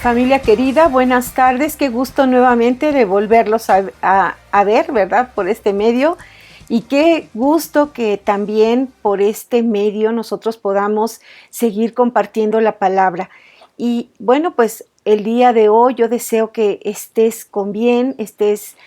Familia querida, buenas tardes, qué gusto nuevamente de volverlos a ver, ¿verdad? Por este medio, y qué gusto que también por este medio nosotros podamos seguir compartiendo la palabra. Y bueno, pues el día de hoy yo deseo que estés con bien, estés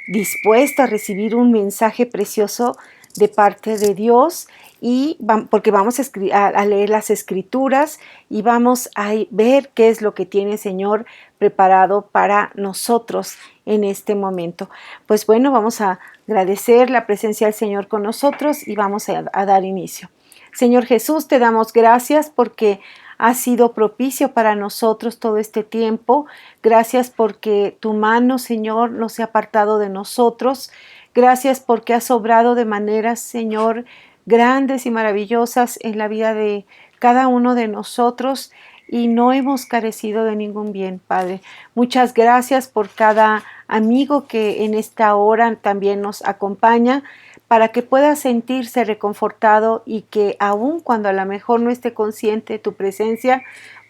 dispuesto a recibir un mensaje precioso de parte de Dios, y porque vamos a leer las escrituras y vamos a ver qué es lo que tiene el Señor preparado para nosotros en este momento. Pues bueno, vamos a agradecer la presencia del Señor con nosotros y vamos a dar inicio. Señor Jesús, te damos gracias porque has sido propicio para nosotros todo este tiempo. Gracias porque tu mano, Señor, no se ha apartado de nosotros. Gracias porque has obrado de maneras, Señor, grandes y maravillosas en la vida de cada uno de nosotros y no hemos carecido de ningún bien, Padre. Muchas gracias por cada amigo que en esta hora también nos acompaña, para que pueda sentirse reconfortado y que aun cuando a lo mejor no esté consciente de tu presencia,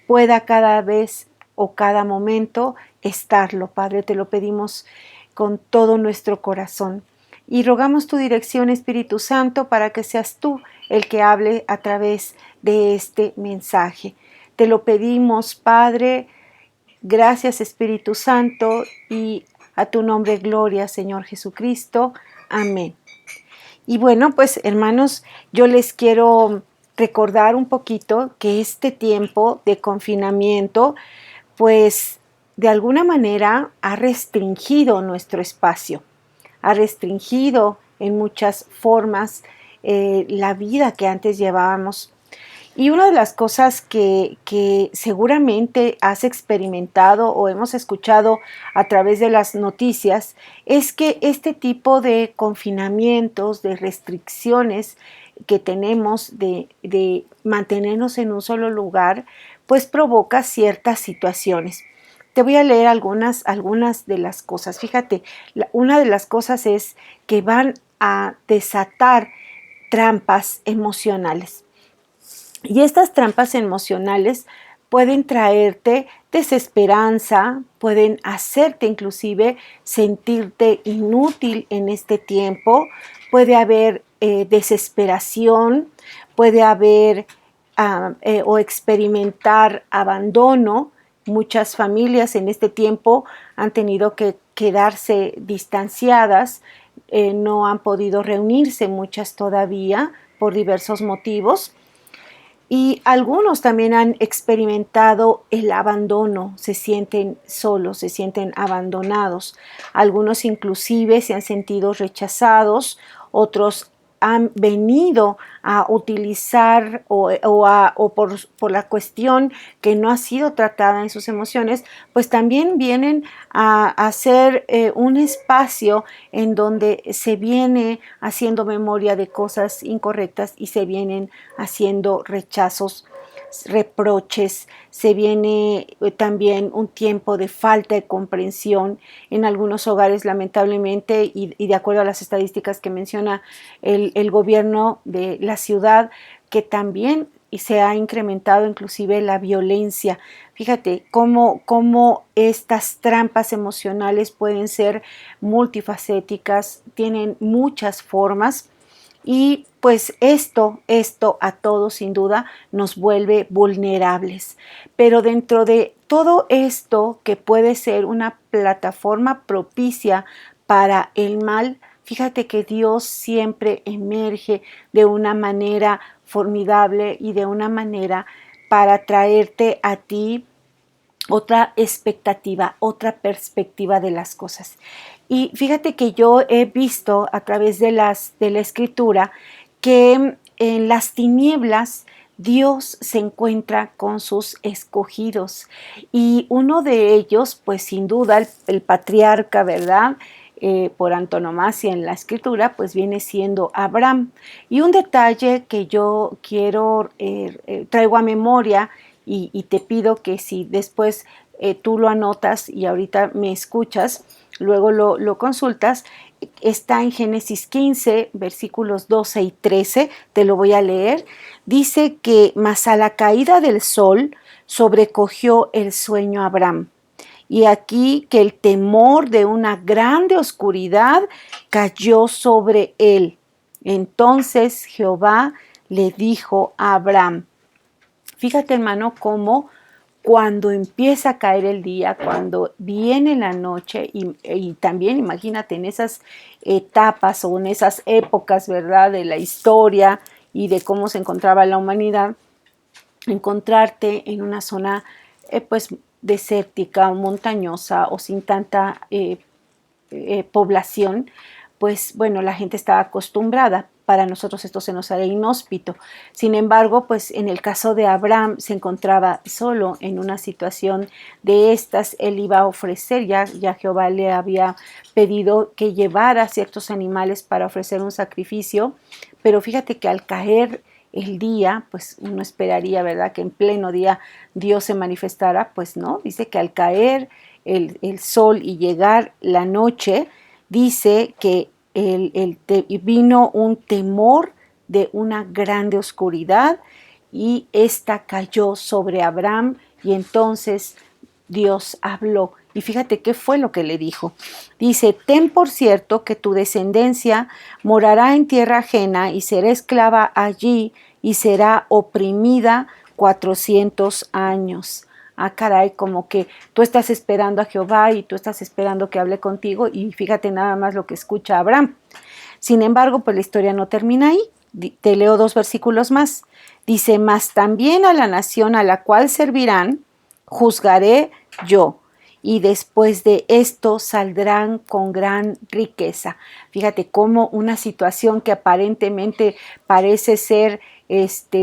pueda cada vez o cada momento estarlo. Padre, te lo pedimos con todo nuestro corazón. Y rogamos tu dirección, Espíritu Santo, para que seas tú el que hable a través de este mensaje. Te lo pedimos, Padre. Gracias, Espíritu Santo, y a tu nombre gloria, Señor Jesucristo. Amén. Y bueno, pues hermanos, yo les quiero recordar un poquito que este tiempo de confinamiento, pues de alguna manera ha restringido nuestro espacio, ha restringido en muchas formas la vida que antes llevábamos. Y una de las cosas que seguramente has experimentado o hemos escuchado a través de las noticias es que este tipo de confinamientos, de restricciones que tenemos de mantenernos en un solo lugar, pues provoca ciertas situaciones. Te voy a leer algunas de las cosas. Fíjate, una de las cosas es que van a desatar trampas emocionales. Y estas trampas emocionales pueden traerte desesperanza, pueden hacerte inclusive sentirte inútil en este tiempo, puede haber desesperación, puede haber o experimentar abandono. Muchas familias en este tiempo han tenido que quedarse distanciadas, no han podido reunirse muchas todavía por diversos motivos. Y algunos también han experimentado el abandono, se sienten solos, se sienten abandonados. Algunos inclusive se han sentido rechazados, otros han venido a utilizar o por la cuestión que no ha sido tratada en sus emociones, pues también vienen a hacer un espacio en donde se viene haciendo memoria de cosas incorrectas y se vienen haciendo rechazos, reproches, se viene también un tiempo de falta de comprensión en algunos hogares, lamentablemente, y de acuerdo a las estadísticas que menciona el gobierno de la ciudad, que también se ha incrementado inclusive la violencia. Fíjate cómo estas trampas emocionales pueden ser multifacéticas, tienen muchas formas. Y pues esto a todos sin duda nos vuelve vulnerables. Pero dentro de todo esto que puede ser una plataforma propicia para el mal, fíjate que Dios siempre emerge de una manera formidable y de una manera para traerte a ti otra expectativa, otra perspectiva de las cosas. Y fíjate que yo he visto a través de la escritura que en las tinieblas Dios se encuentra con sus escogidos, y uno de ellos, pues sin duda el patriarca, ¿verdad? Por antonomasia en la escritura, pues viene siendo Abraham. Y un detalle que yo quiero, traigo a memoria, y te pido que si después tú lo anotas y ahorita me escuchas, luego lo consultas, está en Génesis 15, versículos 12 y 13, te lo voy a leer. dice que mas a la caída del sol sobrecogió el sueño a Abraham. Y aquí que el temor de una grande oscuridad cayó sobre él. Entonces Jehová le dijo a Abraham, fíjate hermano cómo cuando empieza a caer el día, cuando viene la noche y también imagínate en esas etapas o en esas épocas, ¿verdad?, de la historia y de cómo se encontraba la humanidad, encontrarte en una zona pues desértica o montañosa o sin tanta población, pues bueno, la gente estaba acostumbrada. Para nosotros esto se nos hará inhóspito. Sin embargo, pues en el caso de Abraham se encontraba solo en una situación de estas. Él iba a ofrecer, ya Jehová le había pedido que llevara ciertos animales para ofrecer un sacrificio, pero fíjate que al caer el día, pues uno esperaría, ¿verdad?, que en pleno día Dios se manifestara. Pues no, dice que al caer el sol y llegar la noche, dice que vino un temor de una grande oscuridad y esta cayó sobre Abraham y entonces Dios habló. Y fíjate qué fue lo que le dijo. Dice, ten por cierto que tu descendencia morará en tierra ajena y será esclava allí y será oprimida 400 años. Ah, caray, como que tú estás esperando a Jehová y tú estás esperando que hable contigo y fíjate nada más lo que escucha Abraham. Sin embargo, pues la historia no termina ahí. Te leo 2 versículos más. Dice, mas también a la nación a la cual servirán, juzgaré yo, y después de esto saldrán con gran riqueza. Fíjate cómo una situación que aparentemente parece ser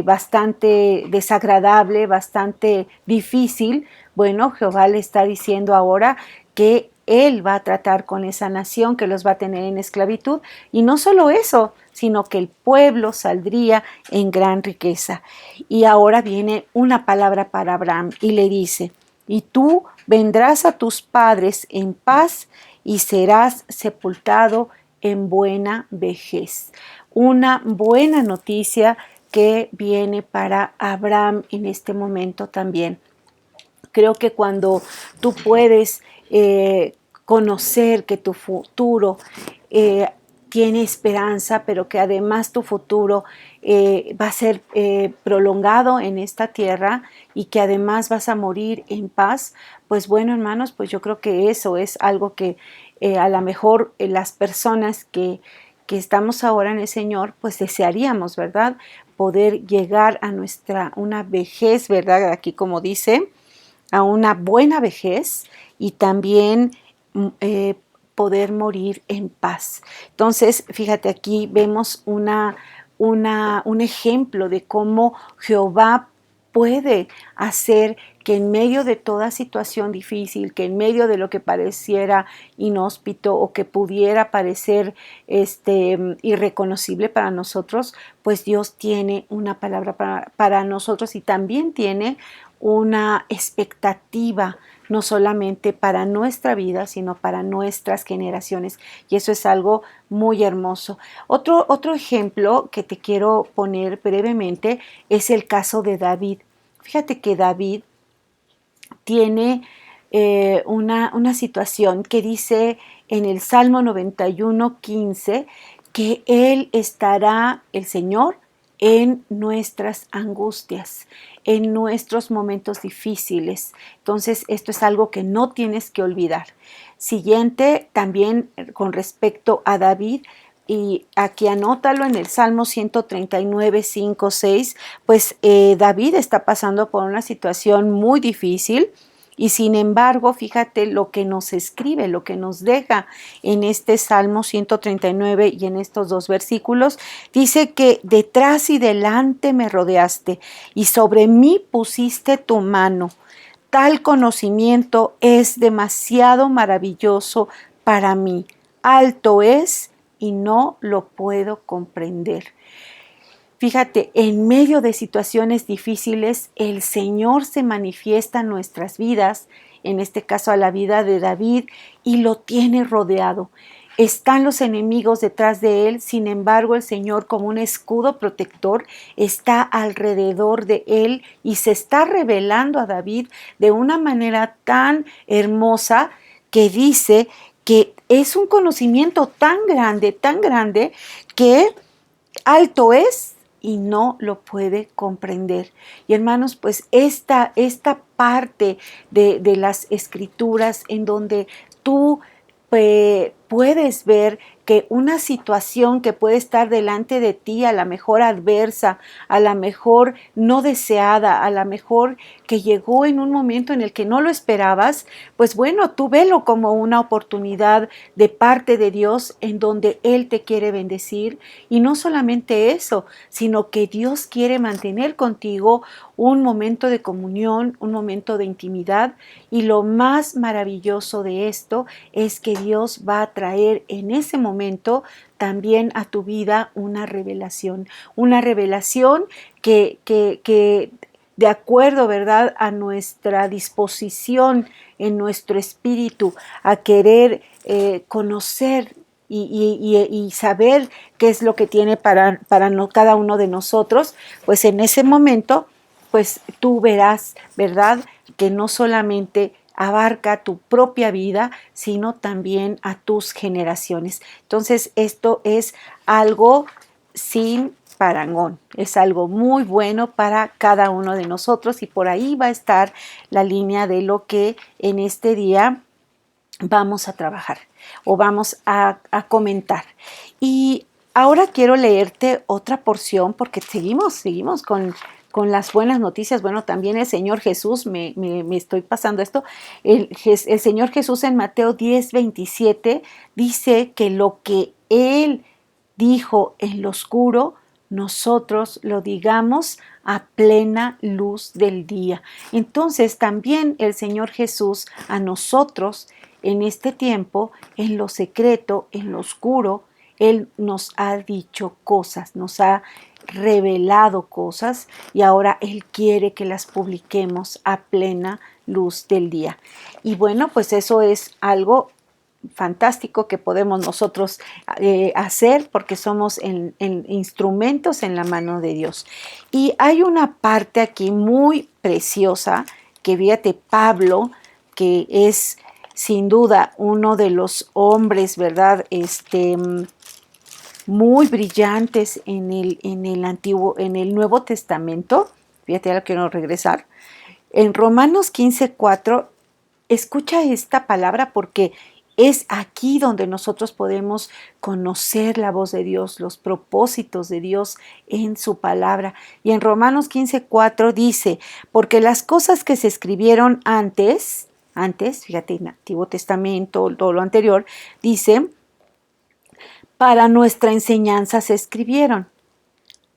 bastante desagradable, bastante difícil, bueno, Jehová le está diciendo ahora que Él va a tratar con esa nación, que los va a tener en esclavitud, y no solo eso, sino que el pueblo saldría en gran riqueza. Y ahora viene una palabra para Abraham y le dice, y tú vendrás a tus padres en paz y serás sepultado en buena vejez. Una buena noticia que viene para Abraham en este momento también. Creo que cuando tú puedes conocer que tu futuro tiene esperanza, pero que además tu futuro va a ser prolongado en esta tierra y que además vas a morir en paz, pues bueno, hermanos, pues yo creo que eso es algo que a lo mejor las personas que estamos ahora en el Señor, pues desearíamos, ¿verdad? Poder llegar a una vejez, ¿verdad? Aquí como dice, a una buena vejez y también poder morir en paz. Entonces, fíjate, aquí vemos un ejemplo de cómo Jehová puede hacer que en medio de toda situación difícil, que en medio de lo que pareciera inhóspito o que pudiera parecer irreconocible para nosotros, pues Dios tiene una palabra para nosotros y también tiene una expectativa, no solamente para nuestra vida, sino para nuestras generaciones. Y eso es algo muy hermoso. Otro ejemplo que te quiero poner brevemente es el caso de David. Fíjate que David tiene una situación que dice en el Salmo 91:15 que Él estará, el Señor, en nuestras angustias, en nuestros momentos difíciles. Entonces, esto es algo que no tienes que olvidar. Siguiente, también con respecto a David, y aquí anótalo en el Salmo 139, 5, 6, pues David está pasando por una situación muy difícil. Y sin embargo, fíjate lo que nos escribe, lo que nos deja en este Salmo 139 y en estos 2 versículos. Dice que detrás y delante me rodeaste y sobre mí pusiste tu mano. Tal conocimiento es demasiado maravilloso para mí. Alto es y no lo puedo comprender. Fíjate, en medio de situaciones difíciles, el Señor se manifiesta en nuestras vidas, en este caso a la vida de David, y lo tiene rodeado. están los enemigos detrás de él, sin embargo el Señor como un escudo protector está alrededor de él y se está revelando a David de una manera tan hermosa que dice que es un conocimiento tan grande, que alto es y no lo puede comprender. Y hermanos, pues esta parte de las escrituras en donde tú puedes ver que una situación que puede estar delante de ti, a la mejor adversa, a la mejor no deseada, a la mejor que llegó en un momento en el que no lo esperabas, pues bueno, tú velo como una oportunidad de parte de Dios en donde Él te quiere bendecir. Y no solamente eso, sino que Dios quiere mantener contigo un momento de comunión, un momento de intimidad. Y lo más maravilloso de esto es que Dios va a traer en ese momento también a tu vida una revelación que de acuerdo, ¿verdad?, a nuestra disposición en nuestro espíritu a querer conocer y saber qué es lo que tiene para cada uno de nosotros, pues en ese momento, pues tú verás, ¿verdad?, que no solamente abarca tu propia vida, sino también a tus generaciones. Entonces, esto es algo sin parangón, es algo muy bueno para cada uno de nosotros y por ahí va a estar la línea de lo que en este día vamos a trabajar o vamos a comentar. Y ahora quiero leerte otra porción porque seguimos con las buenas noticias. Bueno, también el Señor Jesús, me estoy pasando esto, el Señor Jesús en Mateo 10:27 dice que lo que Él dijo en lo oscuro, nosotros lo digamos a plena luz del día. Entonces también el Señor Jesús a nosotros en este tiempo, en lo secreto, en lo oscuro, Él nos ha dicho cosas, nos ha revelado cosas y ahora Él quiere que las publiquemos a plena luz del día. Y bueno, pues eso es algo fantástico que podemos nosotros hacer porque somos instrumentos en la mano de Dios. Y hay una parte aquí muy preciosa que fíjate, Pablo, que es sin duda uno de los hombres, ¿verdad?, muy brillantes en el Nuevo Testamento. Fíjate, ahora quiero regresar. En Romanos 15:4, escucha esta palabra porque es aquí donde nosotros podemos conocer la voz de Dios, los propósitos de Dios en su palabra. Y en Romanos 15:4 dice, porque las cosas que se escribieron antes, fíjate, en Antiguo Testamento, todo lo anterior, dice, para nuestra enseñanza se escribieron,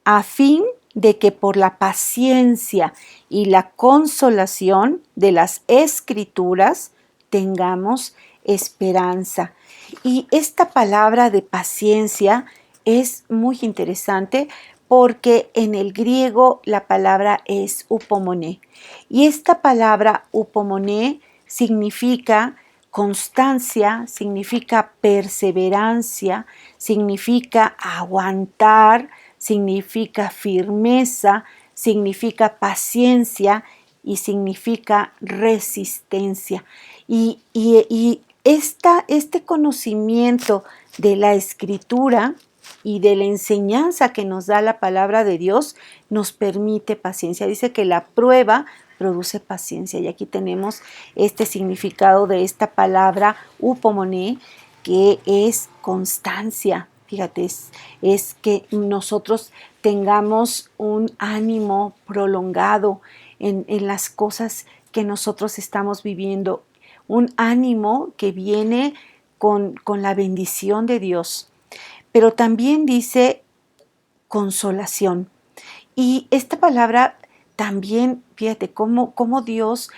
a fin de que por la paciencia y la consolación de las Escrituras tengamos esperanza. Y esta palabra de paciencia es muy interesante porque en el griego la palabra es upomone. Y esta palabra upomone significa constancia, significa perseverancia, significa aguantar, significa firmeza, significa paciencia y significa resistencia. Y este conocimiento de la Escritura y de la enseñanza que nos da la palabra de Dios nos permite paciencia. Dice que la prueba produce paciencia. Y aquí tenemos este significado de esta palabra upomone, que es constancia. Fíjate, es que nosotros tengamos un ánimo prolongado en las cosas que nosotros estamos viviendo. Un ánimo que viene con la bendición de Dios. Pero también dice consolación. Y esta palabra también, fíjate, cómo Dios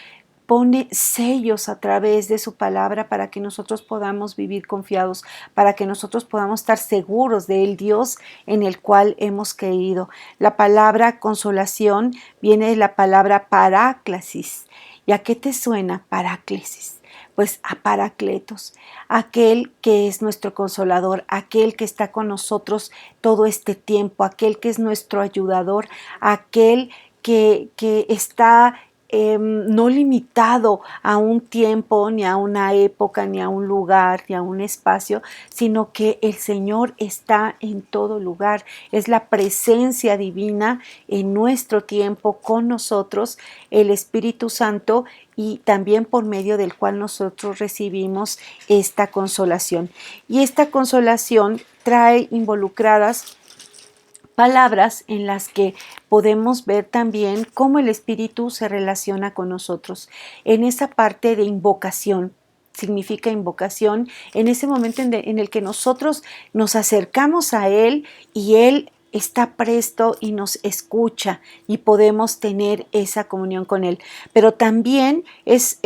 pone sellos a través de su palabra para que nosotros podamos vivir confiados, para que nosotros podamos estar seguros del Dios en el cual hemos creído. La palabra consolación viene de la palabra paráclasis ¿Y a qué te suena Paráclesis? Pues a Paracletos, aquel que es nuestro consolador, aquel que está con nosotros todo este tiempo, aquel que es nuestro ayudador, aquel que está no limitado a un tiempo, ni a una época, ni a un lugar, ni a un espacio, sino que el Señor está en todo lugar. Es la presencia divina en nuestro tiempo con nosotros, el Espíritu Santo, y también por medio del cual nosotros recibimos esta consolación. Y esta consolación trae involucradas palabras en las que podemos ver también cómo el Espíritu se relaciona con nosotros. En esa parte de invocación, significa invocación, en ese momento en el que nosotros nos acercamos a Él y Él está presto y nos escucha y podemos tener esa comunión con Él. Pero también es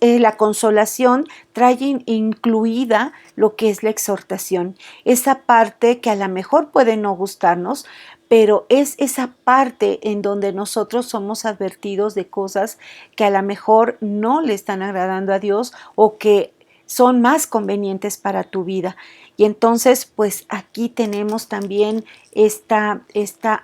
la consolación, trae incluida lo que es la exhortación, esa parte que a lo mejor puede no gustarnos, pero es esa parte en donde nosotros somos advertidos de cosas que a lo mejor no le están agradando a Dios o que son más convenientes para tu vida. Y entonces, pues aquí tenemos también esta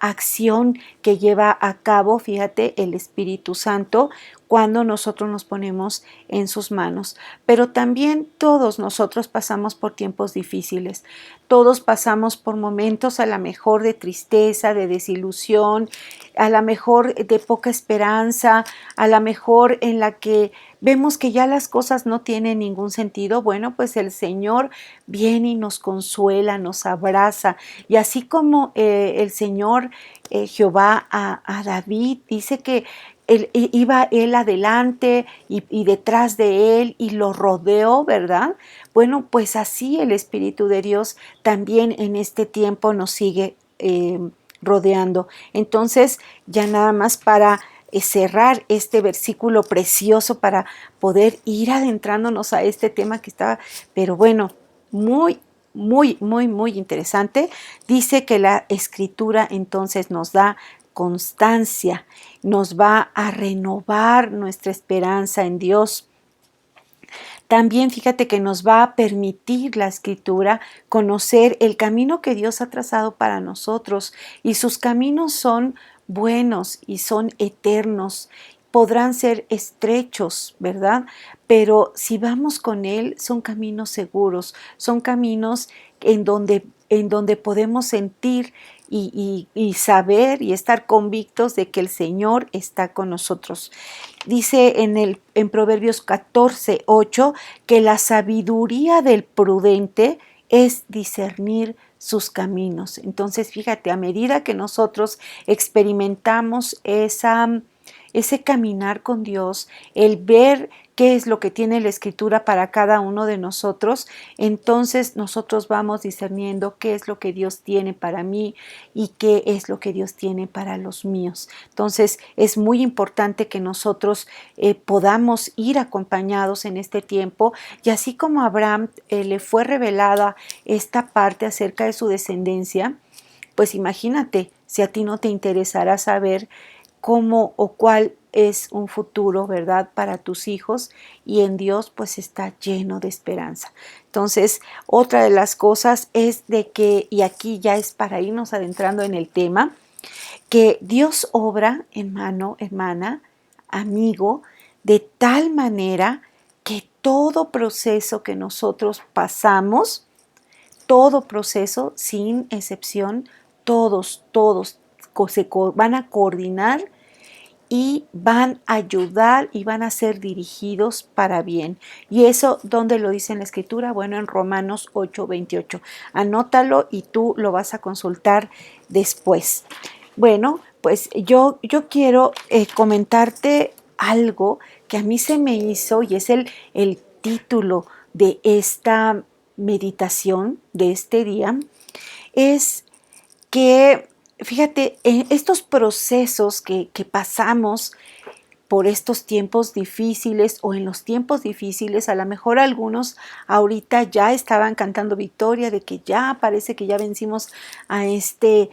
acción que lleva a cabo, fíjate, el Espíritu Santo cuando nosotros nos ponemos en sus manos. Pero también todos nosotros pasamos por tiempos difíciles. Todos pasamos por momentos a lo mejor de tristeza, de desilusión, a lo mejor de poca esperanza, a lo mejor en la que vemos que ya las cosas no tienen ningún sentido. Bueno, pues el Señor viene y nos consuela, nos abraza. Y así como el Señor Jehová a David dice que iba él adelante y detrás de él y lo rodeó, ¿verdad? Bueno, pues así el Espíritu de Dios también en este tiempo nos sigue rodeando. Entonces, ya nada más para cerrar este versículo precioso para poder ir adentrándonos a este tema que estaba, pero bueno, muy interesante. Dice que la Escritura entonces nos da constancia, nos va a renovar nuestra esperanza en Dios. También fíjate que nos va a permitir la Escritura conocer el camino que Dios ha trazado para nosotros, y sus caminos son buenos y son eternos. Podrán ser estrechos, ¿verdad? Pero si vamos con Él, son caminos seguros, son caminos en donde podemos sentir y saber y estar convictos de que el Señor está con nosotros. Dice en Proverbios 14:8 que la sabiduría del prudente es discernir sus caminos. Entonces, fíjate, a medida que nosotros experimentamos ese caminar con Dios, el ver qué es lo que tiene la Escritura para cada uno de nosotros, entonces nosotros vamos discerniendo qué es lo que Dios tiene para mí y qué es lo que Dios tiene para los míos. Entonces es muy importante que nosotros podamos ir acompañados en este tiempo, y así como a Abraham le fue revelada esta parte acerca de su descendencia, pues imagínate si a ti no te interesará saber cómo o cuál es un futuro, ¿verdad?, para tus hijos, y en Dios pues está lleno de esperanza. Entonces, otra de las cosas es de que, y aquí ya es para irnos adentrando en el tema, que Dios obra, hermano, hermana, amigo, de tal manera que todo proceso que nosotros pasamos, todo proceso, sin excepción, todos se van a coordinar y van a ayudar y van a ser dirigidos para bien. ¿Y eso dónde lo dice en la Escritura? Bueno, en Romanos 8:28. Anótalo y tú lo vas a consultar después. Bueno, pues yo quiero comentarte algo que a mí se me hizo, y es el título de esta meditación de este día, es que, fíjate, estos procesos que pasamos, por estos tiempos difíciles o en los tiempos difíciles. A lo mejor algunos ahorita ya estaban cantando victoria de que ya parece que ya vencimos a este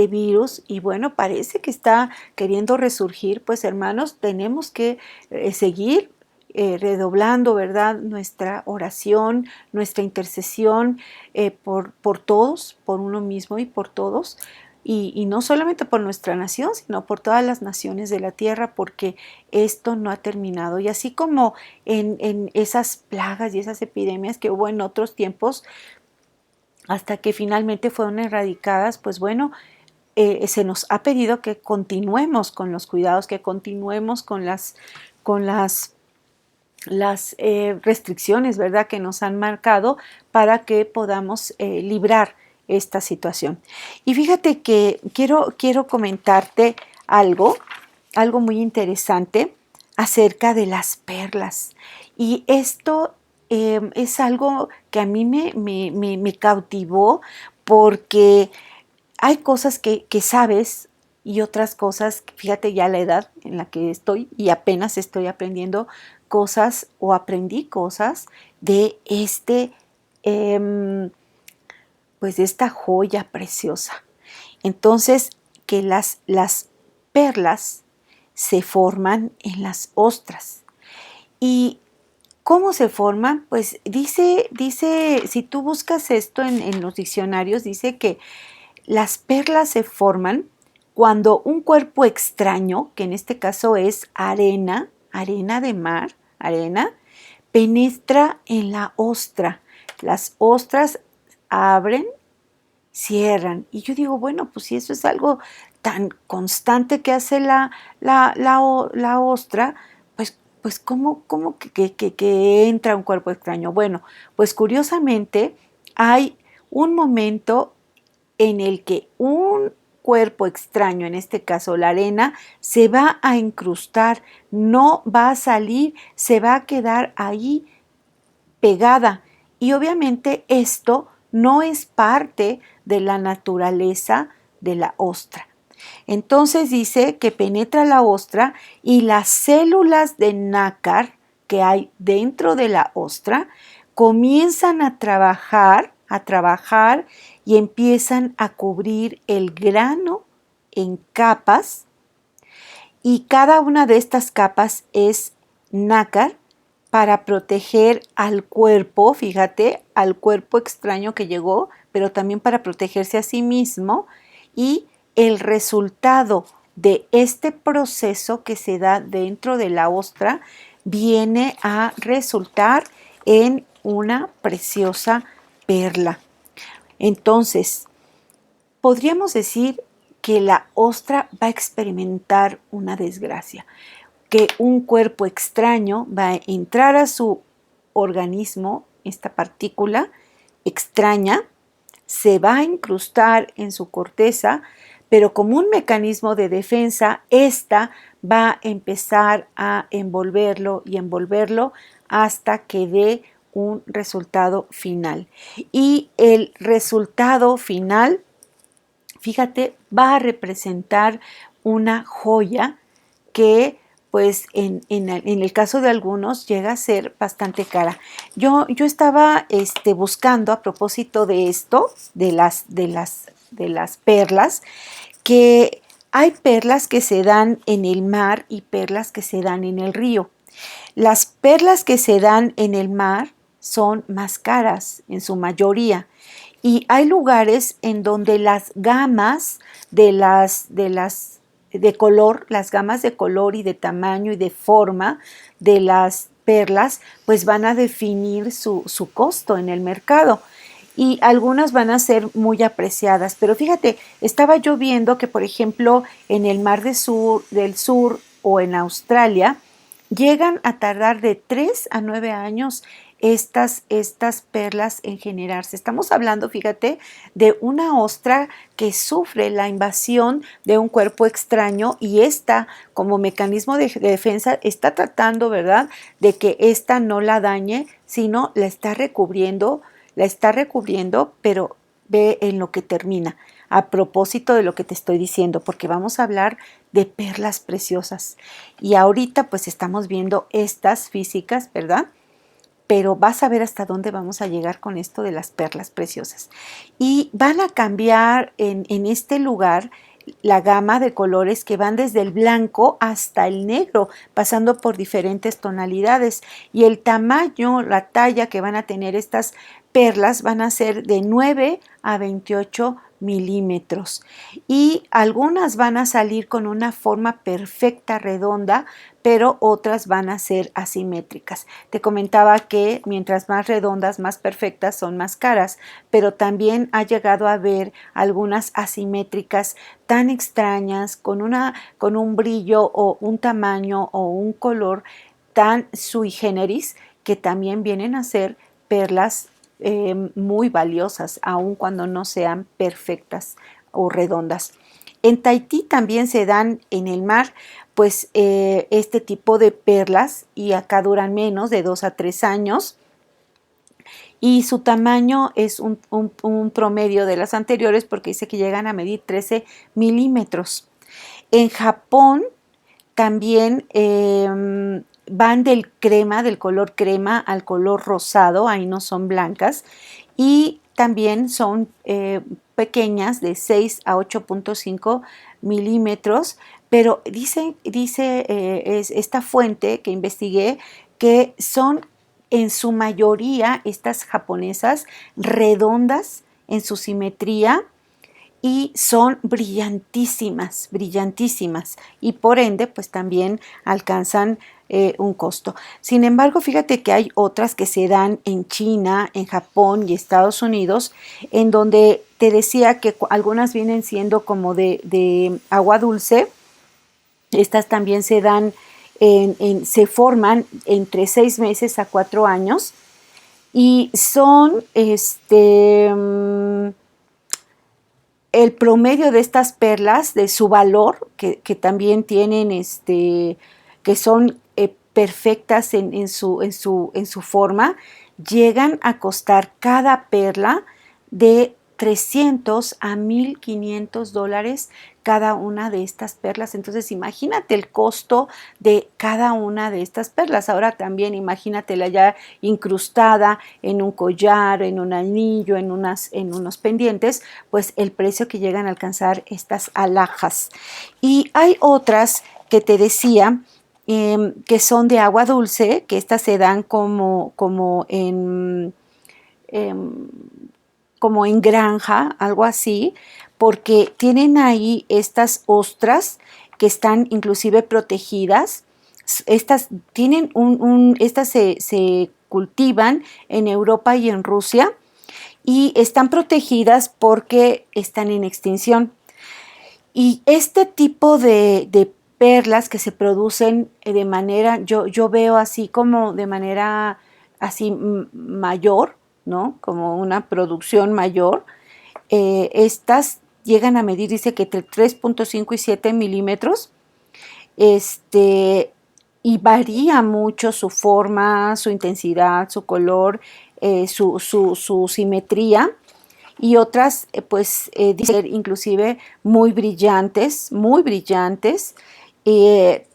virus, y bueno, parece que está queriendo resurgir. Pues hermanos, tenemos que seguir redoblando, ¿verdad?, nuestra oración, nuestra intercesión por todos, por uno mismo y por todos. Y no solamente por nuestra nación, sino por todas las naciones de la tierra, porque esto no ha terminado. Y así como en esas plagas y esas epidemias que hubo en otros tiempos, hasta que finalmente fueron erradicadas, pues bueno, se nos ha pedido que continuemos con los cuidados, que continuemos con las restricciones, ¿verdad?, que nos han marcado para que podamos librar esta situación. Y fíjate que quiero comentarte algo muy interesante acerca de las perlas. Y esto es algo que a mí me cautivó, porque hay cosas que sabes y otras cosas, fíjate ya la edad en la que estoy y apenas estoy aprendiendo cosas o aprendí cosas de pues de esta joya preciosa. Entonces, que las perlas se forman en las ostras. ¿Y cómo se forman? Pues dice, si tú buscas esto en los diccionarios, dice que las perlas se forman cuando un cuerpo extraño, que en este caso es arena de mar, penetra en la ostra. Las ostras abren, cierran. Y yo digo, bueno, pues si eso es algo tan constante que hace la ostra, pues ¿cómo que entra un cuerpo extraño? Bueno, pues curiosamente hay un momento en el que un cuerpo extraño, en este caso la arena, se va a incrustar, no va a salir, se va a quedar ahí pegada. Y obviamente esto no es parte de la naturaleza de la ostra. Entonces dice que penetra la ostra y las células de nácar que hay dentro de la ostra comienzan a trabajar y empiezan a cubrir el grano en capas, y cada una de estas capas es nácar para proteger al cuerpo, fíjate, al cuerpo extraño que llegó, pero también para protegerse a sí mismo. Y el resultado de este proceso que se da dentro de la ostra viene a resultar en una preciosa perla. Entonces, podríamos decir que la ostra va a experimentar una desgracia, que un cuerpo extraño va a entrar a su organismo, esta partícula extraña, se va a incrustar en su corteza, pero como un mecanismo de defensa, esta va a empezar a envolverlo y envolverlo hasta que dé un resultado final. Y el resultado final, fíjate, va a representar una joya que pues en el caso de algunos llega a ser bastante cara. Yo estaba buscando a propósito de esto, de las perlas, que hay perlas que se dan en el mar y perlas que se dan en el río. Las perlas que se dan en el mar son más caras en su mayoría, y hay lugares en donde las gamas de color, las gamas de color y de tamaño y de forma de las perlas, pues van a definir su costo en el mercado. Y algunas van a ser muy apreciadas. Pero fíjate, estaba yo viendo que, por ejemplo, en el Mar del Sur o en Australia, llegan a tardar de 3 a 9 años estas perlas en generarse. Estamos hablando, fíjate, de una ostra que sufre la invasión de un cuerpo extraño, y esta, como mecanismo de defensa, está tratando, ¿verdad?, de que esta no la dañe, sino la está recubriendo, pero ve en lo que termina. a propósito de lo que te estoy diciendo, porque vamos a hablar de perlas preciosas. Y ahorita pues estamos viendo estas físicas, ¿verdad? Pero vas a ver hasta dónde vamos a llegar con esto de las perlas preciosas. Y van a cambiar en este lugar la gama de colores que van desde el blanco hasta el negro, pasando por diferentes tonalidades. Y el tamaño, la talla que van a tener estas perlas van a ser de 9 a 28 milímetros. Y algunas van a salir con una forma perfecta, redonda, pero otras van a ser asimétricas. Te comentaba que mientras más redondas, más perfectas, son más caras, pero también ha llegado a ver algunas asimétricas tan extrañas, con un brillo o un tamaño o un color tan sui generis, que también vienen a ser perlas muy valiosas, aun cuando no sean perfectas o redondas. En Tahití también se dan en el mar pues este tipo de perlas, y acá duran menos de 2 a 3 años, y su tamaño es un promedio de las anteriores, porque dice que llegan a medir 13 milímetros. En Japón también van del crema, del color crema al color rosado, ahí no son blancas, y también son pequeñas, de 6 a 8.5 milímetros, pero dice es esta fuente que investigué que son en su mayoría estas japonesas redondas en su simetría, y son brillantísimas, brillantísimas, y por ende pues también alcanzan un costo. Sin embargo, fíjate que hay otras que se dan en China, en Japón y Estados Unidos, en donde te decía que algunas vienen siendo como de agua dulce. Estas también se dan, se forman entre 6 meses a 4 años, y son el promedio de estas perlas, de su valor, que también tienen, que son perfectas en su forma, llegan a costar cada perla de 300 a $1,500 cada una de estas perlas. Entonces imagínate el costo de cada una de estas perlas. Ahora también imagínatela ya incrustada en un collar, en un anillo, en unos pendientes, pues el precio que llegan a alcanzar estas alhajas. Y hay otras que te decía, que son de agua dulce, que estas se dan como en granja, algo así, porque tienen ahí estas ostras que están inclusive protegidas. Estas tienen estas se cultivan en Europa y en Rusia, y están protegidas porque están en extinción. Y este tipo de perlas que se producen de manera, yo veo así como de manera así mayor, ¿no? Como una producción mayor. Estas llegan a medir, dice que entre 3.5 y 7 milímetros, y varía mucho su forma, su intensidad, su color, su simetría. Y otras, pues, dicen inclusive muy brillantes,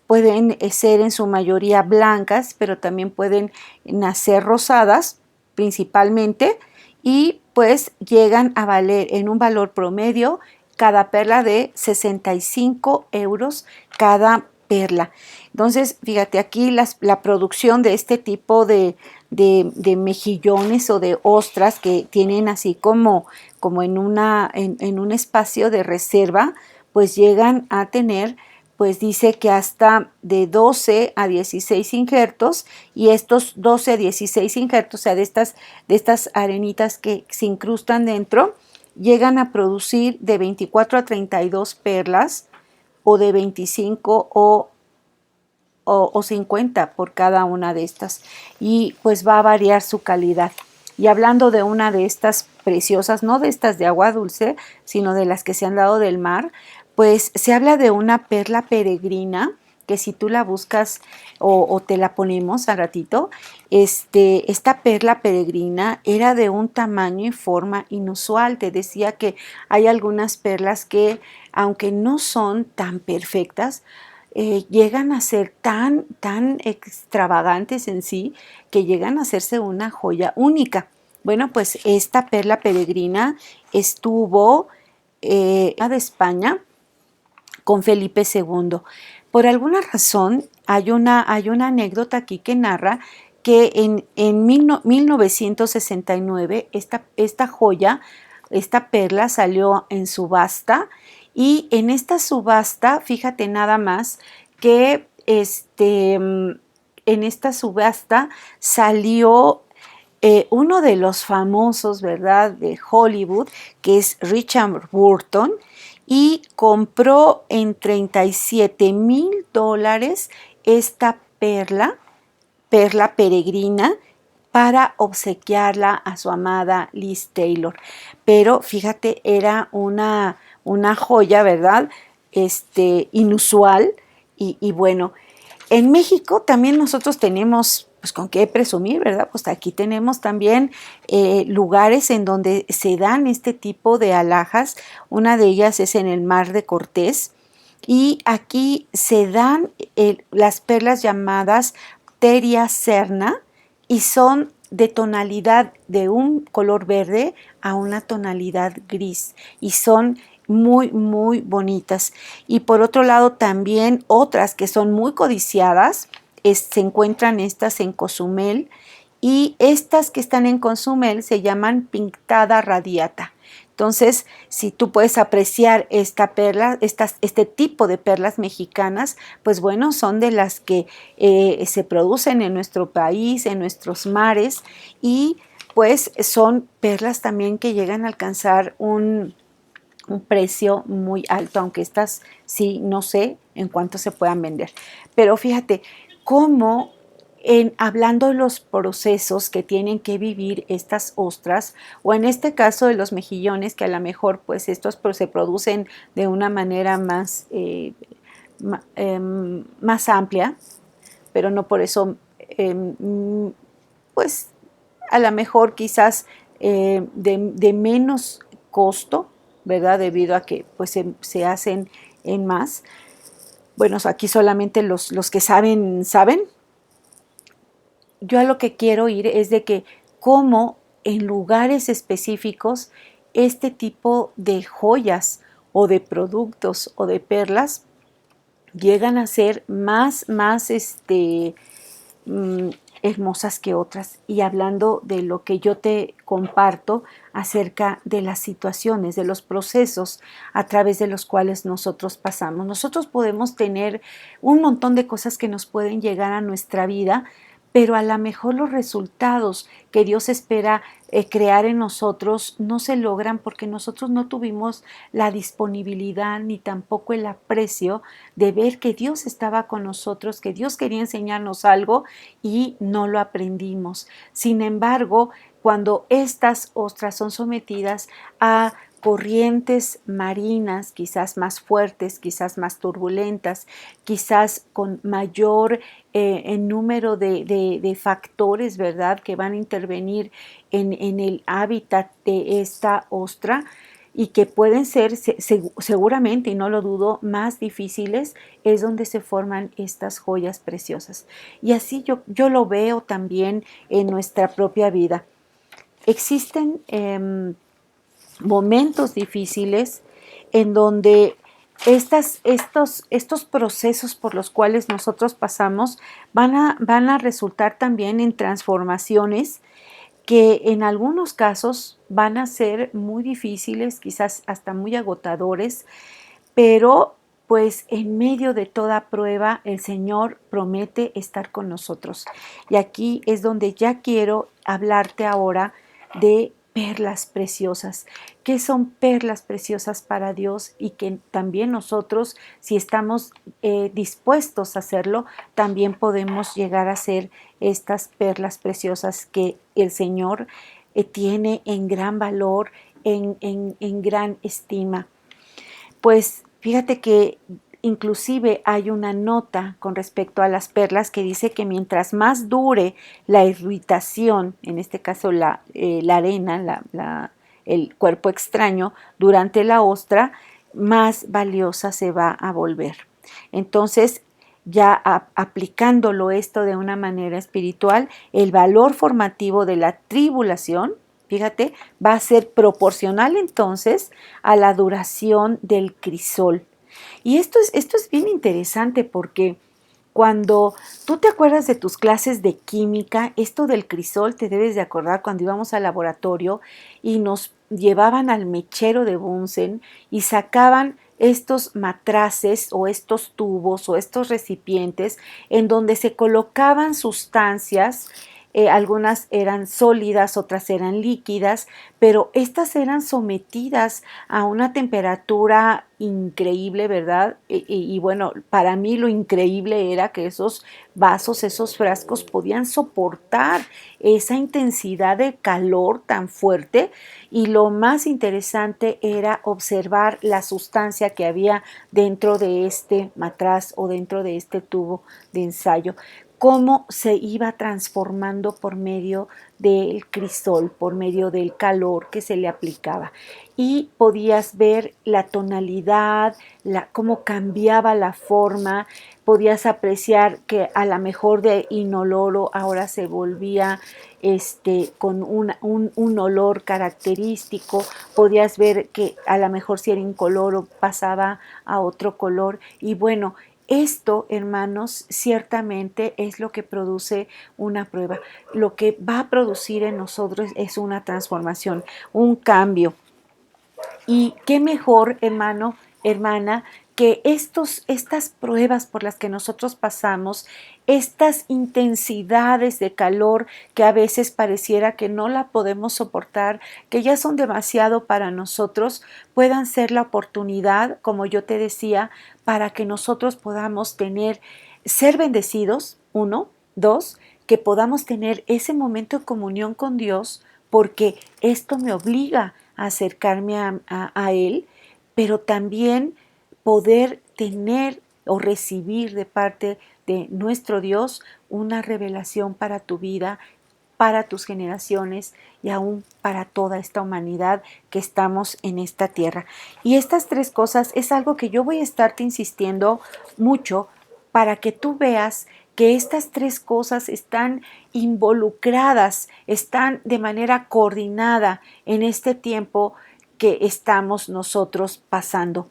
pueden ser en su mayoría blancas, pero también pueden nacer rosadas principalmente, y pues llegan a valer en un valor promedio cada perla de 65 euros cada perla. Entonces, fíjate, aquí la producción de este tipo de mejillones o de ostras que tienen así como en un espacio de reserva, pues llegan a tener, pues dice que hasta de 12 a 16 injertos, y estos 12 a 16 injertos, o sea, de estas arenitas que se incrustan dentro, llegan a producir de 24 a 32 perlas, o de 25 o 50 por cada una de estas, y pues va a variar su calidad. Y hablando de una de estas preciosas, no de estas de agua dulce, sino de las que se han dado del mar, pues se habla de una perla peregrina que si tú la buscas o te la ponemos al ratito, esta perla peregrina era de un tamaño y forma inusual. Te decía que hay algunas perlas que, aunque no son tan perfectas, llegan a ser tan extravagantes en sí, que llegan a hacerse una joya única. Bueno, pues esta perla peregrina estuvo de España con Felipe II. Por alguna razón, hay una anécdota aquí que narra que en 1969 esta joya, esta perla salió en subasta, y en esta subasta, fíjate nada más que en esta subasta salió uno de los famosos, ¿verdad?, de Hollywood, que es Richard Burton, y compró en $37,000 esta perla peregrina, para obsequiarla a su amada Liz Taylor. Pero fíjate, era una joya, ¿verdad?, inusual, y bueno, en México también nosotros tenemos, pues, con qué presumir, ¿verdad? Pues aquí tenemos también lugares en donde se dan este tipo de alhajas. Una de ellas es en el Mar de Cortés, y aquí se dan las perlas llamadas teria serna, y son de tonalidad de un color verde a una tonalidad gris, y son muy, muy bonitas. Y por otro lado, también otras que son muy codiciadas, se encuentran estas en Cozumel, y estas que están en Cozumel se llaman pintada radiata. Entonces, si tú puedes apreciar esta perla, este tipo de perlas mexicanas, pues bueno, son de las que se producen en nuestro país, en nuestros mares, y pues son perlas también que llegan a alcanzar un precio muy alto, aunque estas sí no sé en cuánto se puedan vender. Pero fíjate cómo, hablando de los procesos que tienen que vivir estas ostras, o en este caso de los mejillones, que a lo mejor pues estos se producen de una manera más, más amplia, pero no por eso, pues a lo mejor quizás de menos costo, ¿verdad? Debido a que pues se hacen en más. Bueno, aquí solamente los que saben, saben. Yo a lo que quiero ir es de que cómo en lugares específicos este tipo de joyas o de productos o de perlas llegan a ser más mm, hermosas que otras. Y hablando de lo que yo te comparto acerca de las situaciones, de los procesos a través de los cuales nosotros pasamos. Nosotros podemos tener un montón de cosas que nos pueden llegar a nuestra vida, pero a lo mejor los resultados que Dios espera crear en nosotros no se logran porque nosotros no tuvimos la disponibilidad ni tampoco el aprecio de ver que Dios estaba con nosotros, que Dios quería enseñarnos algo y no lo aprendimos. Sin embargo, cuando estas ostras son sometidas a corrientes marinas, quizás más fuertes, quizás más turbulentas, quizás con mayor número de factores, ¿verdad?, que van a intervenir en el hábitat de esta ostra, y que pueden ser seguramente, y no lo dudo, más difíciles, es donde se forman estas joyas preciosas. Y así yo lo veo también en nuestra propia vida. Existen momentos difíciles en donde estos procesos por los cuales nosotros pasamos van a resultar también en transformaciones que en algunos casos van a ser muy difíciles, quizás hasta muy agotadores, pero pues en medio de toda prueba el Señor promete estar con nosotros. Y aquí es donde ya quiero hablarte ahora de perlas preciosas. ¿Qué son perlas preciosas para Dios? Y que también nosotros, si estamos dispuestos a hacerlo, también podemos llegar a ser estas perlas preciosas que el Señor tiene en gran valor, en gran estima. Pues fíjate que inclusive hay una nota con respecto a las perlas que dice que mientras más dure la irritación, en este caso la arena, el cuerpo extraño, durante la ostra, más valiosa se va a volver. Entonces, ya aplicándolo esto de una manera espiritual, el valor formativo de la tribulación, fíjate, va a ser proporcional entonces a la duración del crisol. Y esto es bien interesante porque cuando tú te acuerdas de tus clases de química, esto del crisol te debes de acordar cuando íbamos al laboratorio y nos llevaban al mechero de Bunsen y sacaban estos matraces o estos tubos o estos recipientes en donde se colocaban sustancias, algunas eran sólidas, otras eran líquidas, pero estas eran sometidas a una temperatura increíble, ¿verdad? Y bueno, para mí lo increíble era que esos vasos, esos frascos podían soportar esa intensidad de calor tan fuerte, y lo más interesante era observar la sustancia que había dentro de este matraz o dentro de este tubo de ensayo, cómo se iba transformando por medio del crisol, por medio del calor que se le aplicaba. Y podías ver la tonalidad, cómo cambiaba la forma, podías apreciar que a lo mejor de inoloro ahora se volvía con un olor característico, podías ver que a lo mejor si era incoloro pasaba a otro color. Y bueno, esto, hermanos, ciertamente es lo que produce una prueba. Lo que va a producir en nosotros es una transformación, un cambio. Y qué mejor, hermano, hermana, que estas pruebas por las que nosotros pasamos, estas intensidades de calor que a veces pareciera que no la podemos soportar, que ya son demasiado para nosotros, puedan ser la oportunidad, como yo te decía, para que nosotros podamos ser bendecidos, uno, dos, que podamos tener ese momento de comunión con Dios, porque esto me obliga a acercarme a Él, pero también poder tener o recibir de parte de nuestro Dios una revelación para tu vida, para tus generaciones y aún para toda esta humanidad que estamos en esta tierra. Y estas tres cosas es algo que yo voy a estarte insistiendo mucho para que tú veas que estas tres cosas están involucradas, están de manera coordinada en este tiempo que estamos nosotros pasando.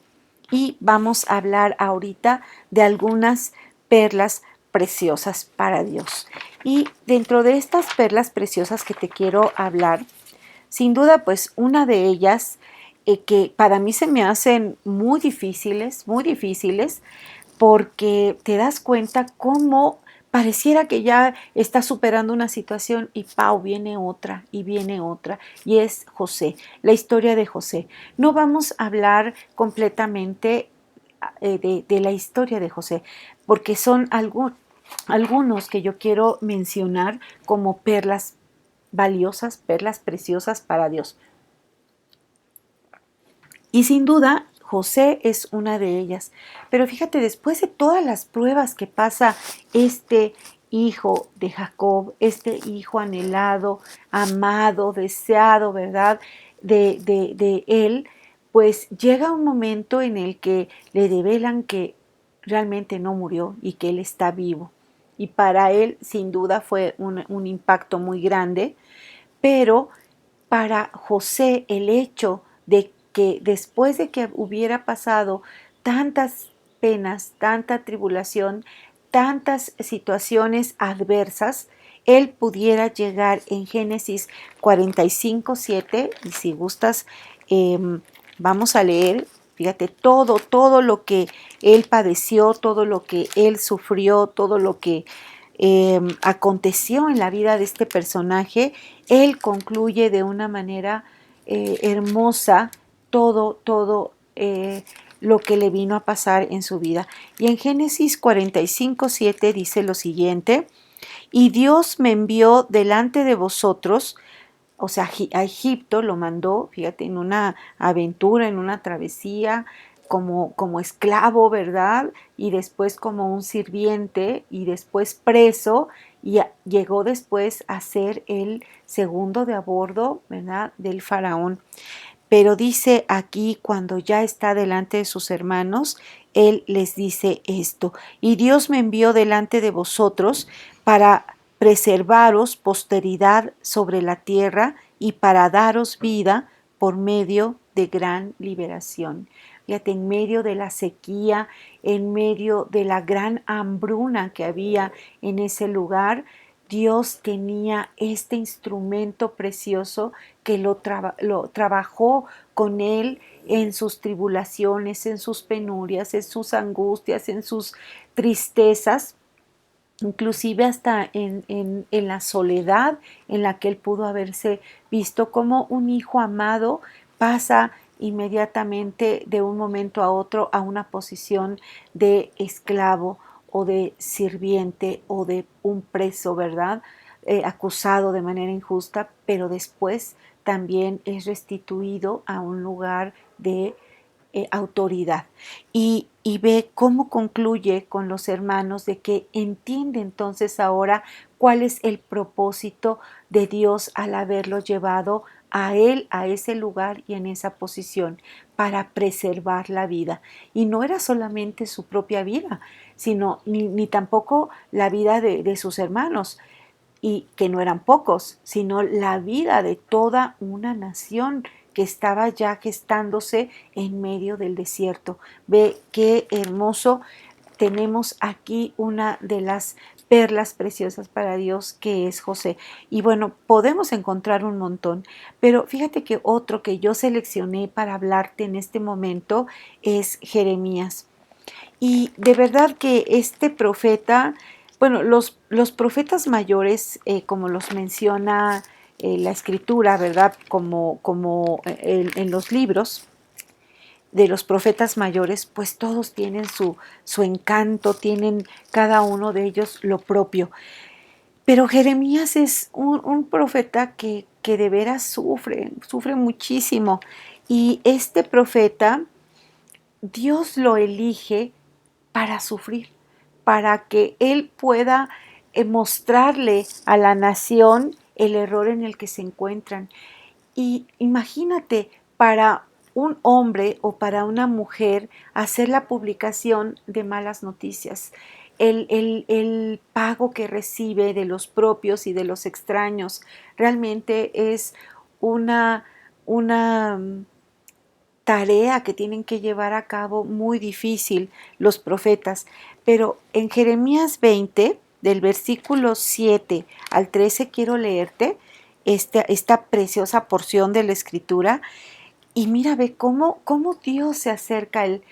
Y vamos a hablar ahorita de algunas perlas preciosas para Dios. Y dentro de estas perlas preciosas que te quiero hablar, sin duda, pues una de ellas que para mí se me hacen muy difíciles, porque te das cuenta cómo pareciera que ya está superando una situación y ¡pau! Viene otra, y es José, la historia de José. No vamos a hablar completamente de la historia de José, porque son algunos que yo quiero mencionar como perlas valiosas, perlas preciosas para Dios. Y sin duda, José es una de ellas. Pero fíjate, después de todas las pruebas que pasa este hijo de Jacob, este hijo anhelado, amado, deseado, ¿verdad? De él, pues llega un momento en el que le develan que realmente no murió y que él está vivo. Y para él, sin duda, fue un impacto muy grande, pero para José el hecho de que después de que hubiera pasado tantas penas, tanta tribulación, tantas situaciones adversas, él pudiera llegar en Génesis 45:7, y si gustas, vamos a leer, fíjate, todo lo que él padeció, todo lo que él sufrió, todo lo que aconteció en la vida de este personaje. Él concluye de una manera hermosa todo lo que le vino a pasar en su vida. Y en Génesis 45:7 dice lo siguiente: y Dios me envió delante de vosotros, o sea, a Egipto lo mandó, fíjate, en una aventura, en una travesía, como esclavo, ¿verdad? Y después como un sirviente y después preso y llegó después a ser el segundo de a bordo, ¿verdad? Del faraón. Pero dice aquí, cuando ya está delante de sus hermanos, él les dice esto: y Dios me envió delante de vosotros para preservaros posteridad sobre la tierra y para daros vida por medio de gran liberación. Fíjate, en medio de la sequía, en medio de la gran hambruna que había en ese lugar, Dios tenía este instrumento precioso que lo trabajó con él en sus tribulaciones, en sus penurias, en sus angustias, en sus tristezas, inclusive hasta en la soledad en la que él pudo haberse visto como un hijo amado pasa inmediatamente de un momento a otro a una posición de esclavo o de sirviente o de un preso, ¿verdad? Acusado de manera injusta, pero después también es restituido a un lugar de autoridad. Y ve cómo concluye con los hermanos de que entiende entonces ahora cuál es el propósito de Dios al haberlo llevado a él, a ese lugar y en esa posición, para preservar la vida. Y no era solamente su propia vida, sino ni tampoco la vida de sus hermanos, y que no eran pocos, sino la vida de toda una nación que estaba ya gestándose en medio del desierto. Ve qué hermoso. Tenemos aquí una de las perlas preciosas para Dios, que es José. Y bueno, podemos encontrar un montón, pero fíjate que otro que yo seleccioné para hablarte en este momento es Jeremías. Y de verdad que este profeta, bueno, los profetas mayores, como los menciona la escritura, ¿verdad? Como en los libros de los profetas mayores, pues todos tienen su encanto, tienen cada uno de ellos lo propio. Pero Jeremías es un profeta que de veras sufre muchísimo. Y este profeta, Dios lo elige para sufrir, para que él pueda mostrarle a la nación el error en el que se encuentran. Y imagínate, para un hombre o para una mujer hacer la publicación de malas noticias, el pago que recibe de los propios y de los extraños, realmente es una tarea que tienen que llevar a cabo muy difícil los profetas. Pero en Jeremías 20, del versículo 7 al 13, quiero leerte esta preciosa porción de la escritura. Y mira, ve cómo Dios se acerca a él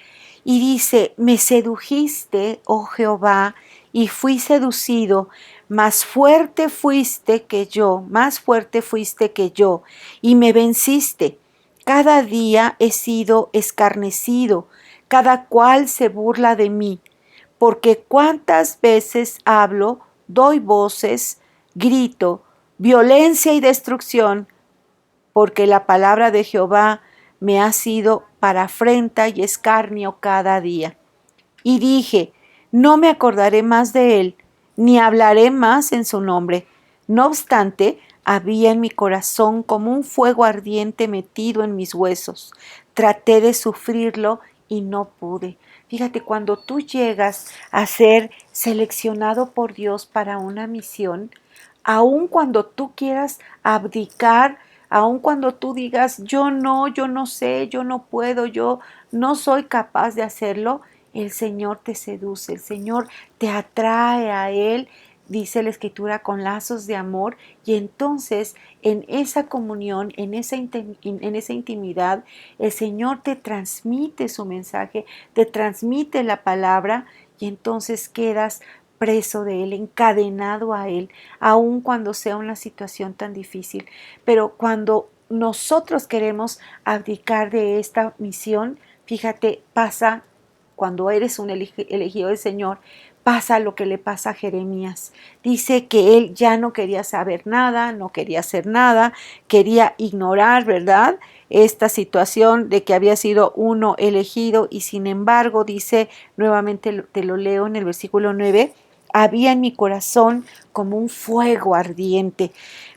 y dice: me sedujiste, oh Jehová, y fui seducido, más fuerte fuiste que yo, y me venciste. Cada día he sido escarnecido, cada cual se burla de mí, porque cuántas veces hablo, doy voces, grito, violencia y destrucción, porque la palabra de Jehová me ha sido para afrenta y escarnio cada día. Y dije: no me acordaré más de él, ni hablaré más en su nombre. No obstante, había en mi corazón como un fuego ardiente metido en mis huesos. Traté de sufrirlo y no pude. Fíjate, cuando tú llegas a ser seleccionado por Dios para una misión, aun cuando tú quieras abdicar, aun cuando tú digas: yo no sé, yo no puedo, yo no soy capaz de hacerlo, el Señor te seduce, el Señor te atrae a Él, dice la Escritura, con lazos de amor. Y entonces en esa comunión, en esa intimidad, el Señor te transmite su mensaje, te transmite la palabra, y entonces quedas preso de Él, encadenado a Él, aun cuando sea una situación tan difícil. Pero cuando nosotros queremos abdicar de esta misión, fíjate, pasa, cuando eres un elegido del Señor, pasa lo que le pasa a Jeremías. Dice que él ya no quería saber nada, no quería hacer nada, quería ignorar, ¿verdad? esta situación de que había sido uno elegido y sin embargo, dice nuevamente, te lo leo en el versículo 9, había en mi corazón como un fuego ardiente,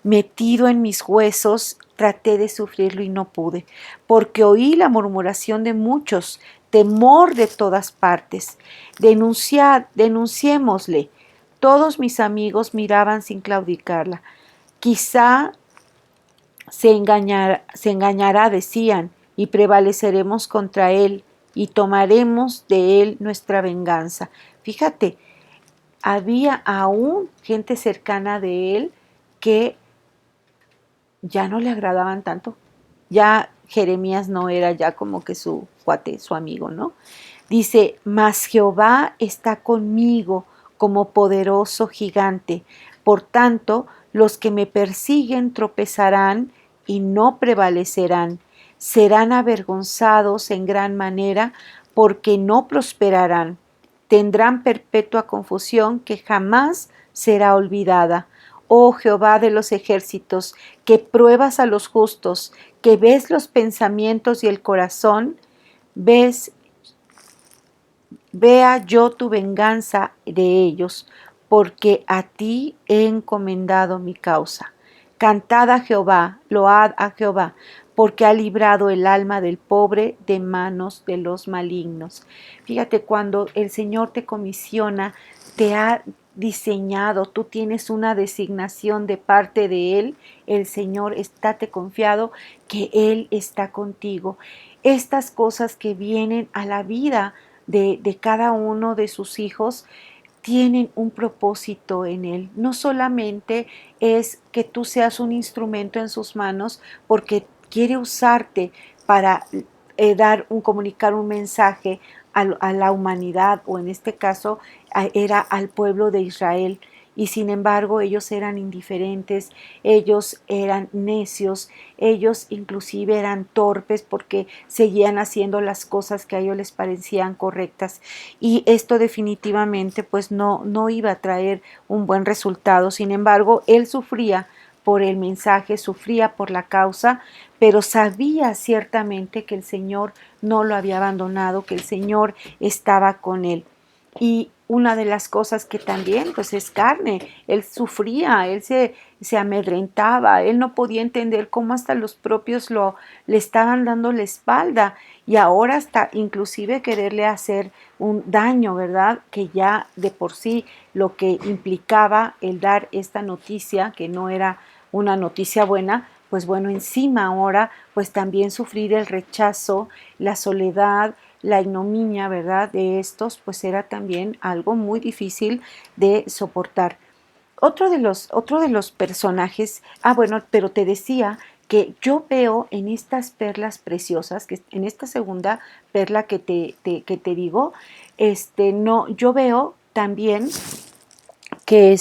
metido en mis huesos, traté de sufrirlo y no pude, porque oí la murmuración de muchos, temor de todas partes. Denunciémosle. Todos mis amigos miraban sin claudicarla. Quizá se engañará, decían, y prevaleceremos contra él y tomaremos de él nuestra venganza. Fíjate, había aún gente cercana de él que ya no le agradaban tanto. Ya Jeremías no era ya como que su cuate, su amigo, ¿no? Dice, mas Jehová está conmigo como poderoso gigante. Por tanto, los que me persiguen tropezarán y no prevalecerán. Serán avergonzados en gran manera porque no prosperarán. Tendrán perpetua confusión que jamás será olvidada. Oh Jehová de los ejércitos, que pruebas a los justos, que ves los pensamientos y el corazón, vea yo tu venganza de ellos, porque a ti he encomendado mi causa. Cantad a Jehová, load a Jehová, porque ha librado el alma del pobre de manos de los malignos. Fíjate, cuando el Señor te comisiona, te ha diseñado, tú tienes una designación de parte de Él, el Señor estate confiado que Él está contigo. Estas cosas que vienen a la vida de cada uno de sus hijos tienen un propósito en Él. No solamente es que tú seas un instrumento en sus manos porque quiere usarte para comunicar un mensaje a la humanidad, o en este caso era al pueblo de Israel. Y sin embargo ellos eran indiferentes, ellos eran necios, ellos inclusive eran torpes porque seguían haciendo las cosas que a ellos les parecían correctas. Y esto definitivamente pues no iba a traer un buen resultado. Sin embargo, él sufría por el mensaje, sufría por la causa, pero sabía ciertamente que el Señor no lo había abandonado, que el Señor estaba con él. Y una de las cosas que también pues es carne, él sufría, se amedrentaba, él no podía entender cómo hasta los propios le estaban dando la espalda y ahora hasta inclusive quererle hacer un daño, ¿verdad? Que ya de por sí lo que implicaba el dar esta noticia, que no era una noticia buena, pues bueno, encima ahora pues también sufrir el rechazo, la soledad, la ignominia, ¿verdad? De estos, pues era también algo muy difícil de soportar. Otro de los personajes, bueno, pero te decía que yo veo en estas perlas preciosas, que en esta segunda perla que te digo, no, yo veo también que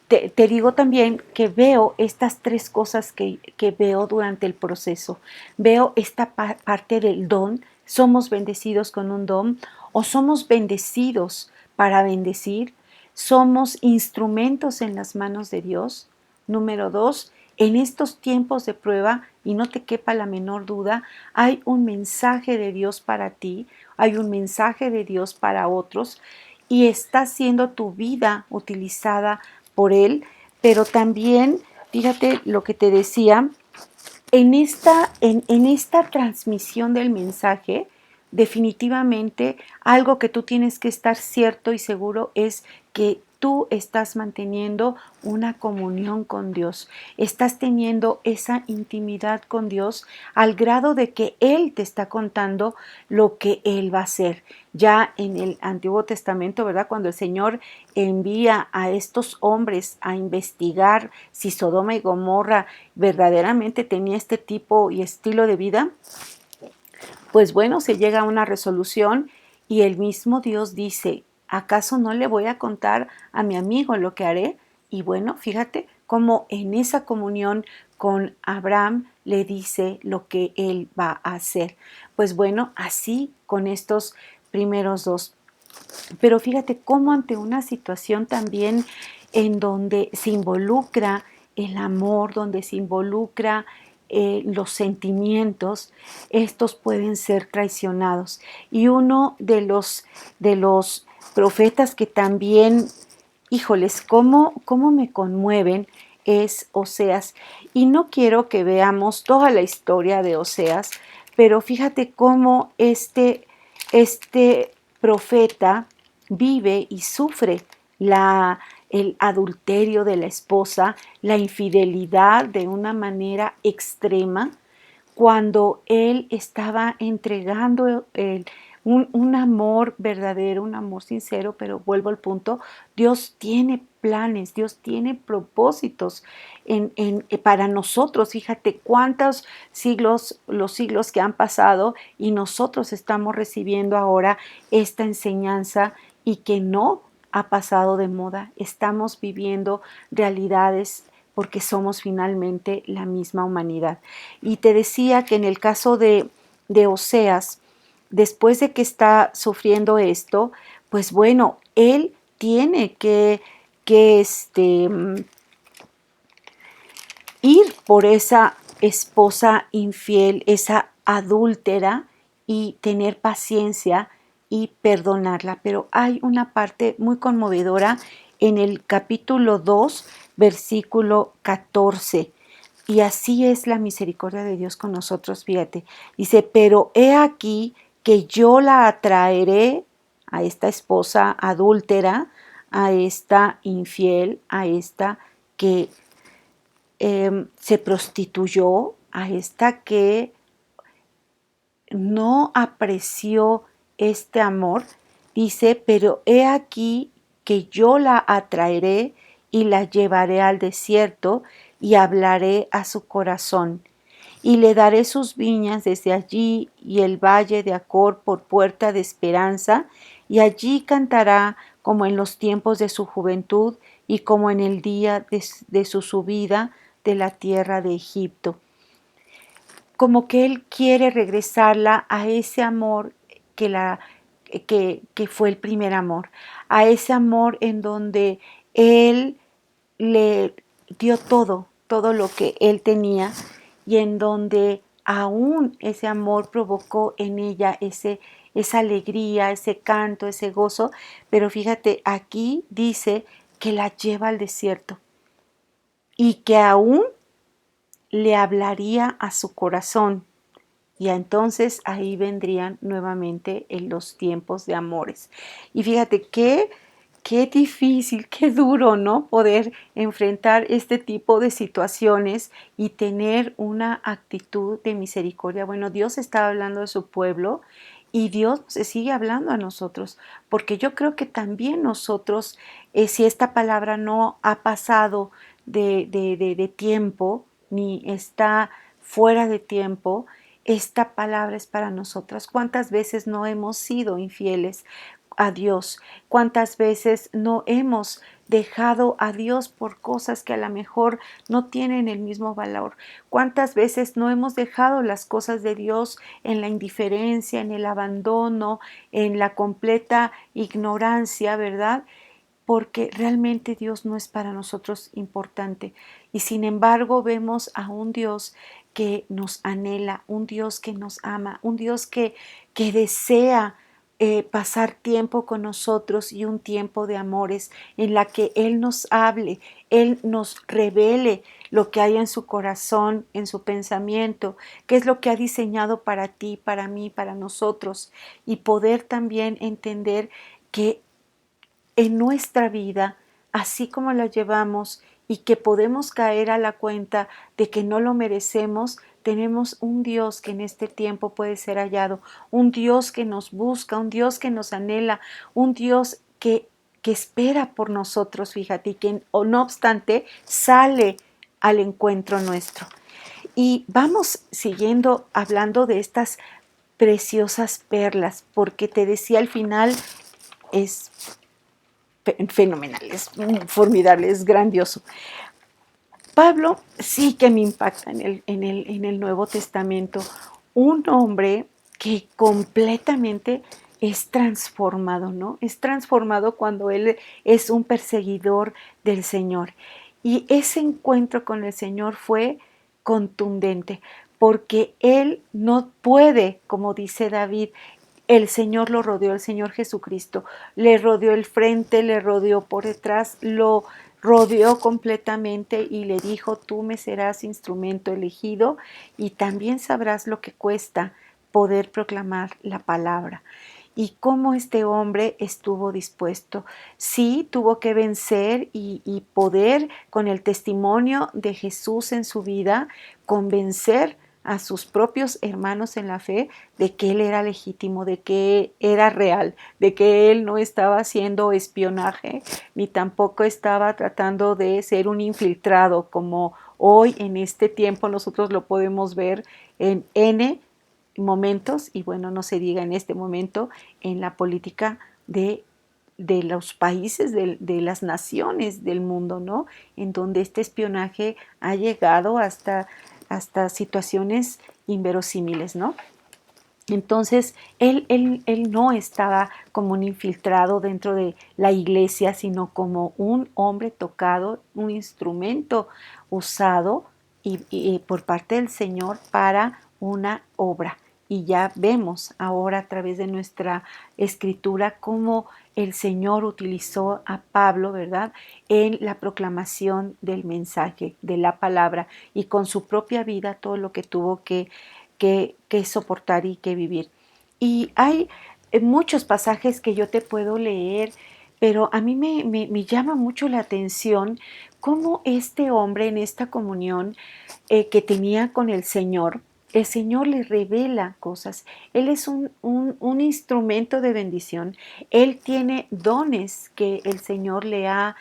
te digo también que veo estas tres cosas que veo durante el proceso. Veo esta parte del don, somos bendecidos con un don o somos bendecidos para bendecir, somos instrumentos en las manos de Dios. Número dos, en estos tiempos de prueba, y no te quepa la menor duda, hay un mensaje de Dios para ti, hay un mensaje de Dios para otros, y está siendo tu vida utilizada por Él, pero también, fíjate lo que te decía, en esta transmisión del mensaje, definitivamente algo que tú tienes que estar cierto y seguro es que tú estás manteniendo una comunión con Dios, estás teniendo esa intimidad con Dios al grado de que Él te está contando lo que Él va a hacer. Ya en el Antiguo Testamento, ¿verdad? Cuando el Señor envía a estos hombres a investigar si Sodoma y Gomorra verdaderamente tenía este tipo y estilo de vida, pues bueno, se llega a una resolución y el mismo Dios dice, ¿acaso no le voy a contar a mi amigo lo que haré? Y bueno, fíjate cómo en esa comunión con Abraham le dice lo que él va a hacer. Pues bueno, así con estos primeros dos. Pero fíjate cómo ante una situación también en donde se involucra el amor, donde se involucra los sentimientos, estos pueden ser traicionados. Y uno de los profetas que también, híjoles, cómo me conmueven, es Oseas. Y no quiero que veamos toda la historia de Oseas, pero fíjate cómo este profeta vive y sufre el adulterio de la esposa, la infidelidad de una manera extrema, cuando él estaba entregando un amor verdadero, un amor sincero, pero vuelvo al punto, Dios tiene planes, Dios tiene propósitos para nosotros. Fíjate cuántos siglos, los siglos que han pasado y nosotros estamos recibiendo ahora esta enseñanza y que no ha pasado de moda. Estamos viviendo realidades porque somos finalmente la misma humanidad. Y te decía que en el caso de Oseas, después de que está sufriendo esto, pues bueno, él tiene que ir por esa esposa infiel, esa adúltera, y tener paciencia y perdonarla. Pero hay una parte muy conmovedora en el capítulo 2, versículo 14. Y así es la misericordia de Dios con nosotros, fíjate. Dice, pero he aquí que yo la atraeré a esta esposa adúltera, a esta infiel, a esta que se prostituyó, a esta que no apreció este amor. Dice, pero he aquí que yo la atraeré y la llevaré al desierto y hablaré a su corazón. Y le daré sus viñas desde allí y el valle de Acor por puerta de esperanza, y allí cantará como en los tiempos de su juventud y como en el día de su subida de la tierra de Egipto. Como que él quiere regresarla a ese amor que fue el primer amor, a ese amor en donde él le dio todo lo que él tenía, y en donde aún ese amor provocó en ella esa alegría, ese canto, ese gozo. Pero fíjate, aquí dice que la lleva al desierto y que aún le hablaría a su corazón. Y entonces ahí vendrían nuevamente en los tiempos de amores. Y fíjate qué difícil, qué duro, ¿no? Poder enfrentar este tipo de situaciones y tener una actitud de misericordia. Bueno, Dios está hablando de su pueblo y Dios se sigue hablando a nosotros, porque yo creo que también nosotros, si esta palabra no ha pasado de tiempo, ni está fuera de tiempo, esta palabra es para nosotras. ¿Cuántas veces no hemos sido infieles a Dios? ¿Cuántas veces no hemos dejado a Dios por cosas que a lo mejor no tienen el mismo valor? ¿Cuántas veces no hemos dejado las cosas de Dios en la indiferencia, en el abandono, en la completa ignorancia, verdad? Porque realmente Dios no es para nosotros importante. Y sin embargo vemos a un Dios que nos anhela, un Dios que nos ama, un Dios que desea pasar tiempo con nosotros, y un tiempo de amores en la que Él nos hable, Él nos revele lo que hay en su corazón, en su pensamiento, qué es lo que ha diseñado para ti, para mí, para nosotros, y poder también entender que en nuestra vida, así como la llevamos, y que podemos caer a la cuenta de que no lo merecemos, tenemos un Dios que en este tiempo puede ser hallado, un Dios que nos busca, un Dios que nos anhela, un Dios que espera por nosotros, fíjate, y que no obstante sale al encuentro nuestro. Y vamos siguiendo hablando de estas preciosas perlas, porque te decía al final, es fenomenal, es formidable, es grandioso. Pablo sí que me impacta en el Nuevo Testamento, un hombre que completamente es transformado, ¿no? Es transformado cuando él es un perseguidor del Señor. Y ese encuentro con el Señor fue contundente, porque él no puede, como dice David, el Señor lo rodeó, el Señor Jesucristo, le rodeó el frente, le rodeó por detrás, lo rodeó completamente y le dijo, tú me serás instrumento elegido y también sabrás lo que cuesta poder proclamar la palabra. Y cómo este hombre estuvo dispuesto. Sí, tuvo que vencer y poder, con el testimonio de Jesús en su vida, convencer a sus propios hermanos en la fe de que él era legítimo, de que era real, de que él no estaba haciendo espionaje, ni tampoco estaba tratando de ser un infiltrado, como hoy en este tiempo nosotros lo podemos ver en N momentos, y bueno, no se diga en este momento, en la política de los países, de las naciones del mundo, ¿no? En donde este espionaje ha llegado hasta situaciones inverosímiles, ¿no? Entonces, él no estaba como un infiltrado dentro de la iglesia, sino como un hombre tocado, un instrumento usado y por parte del Señor para una obra. Y ya vemos ahora a través de nuestra escritura cómo el Señor utilizó a Pablo, ¿verdad?, en la proclamación del mensaje, de la palabra, y con su propia vida todo lo que tuvo que soportar y que vivir. Y hay muchos pasajes que yo te puedo leer, pero a mí me llama mucho la atención cómo este hombre en esta comunión que tenía con el Señor le revela cosas. Él es un instrumento de bendición. Él tiene dones que el Señor le ha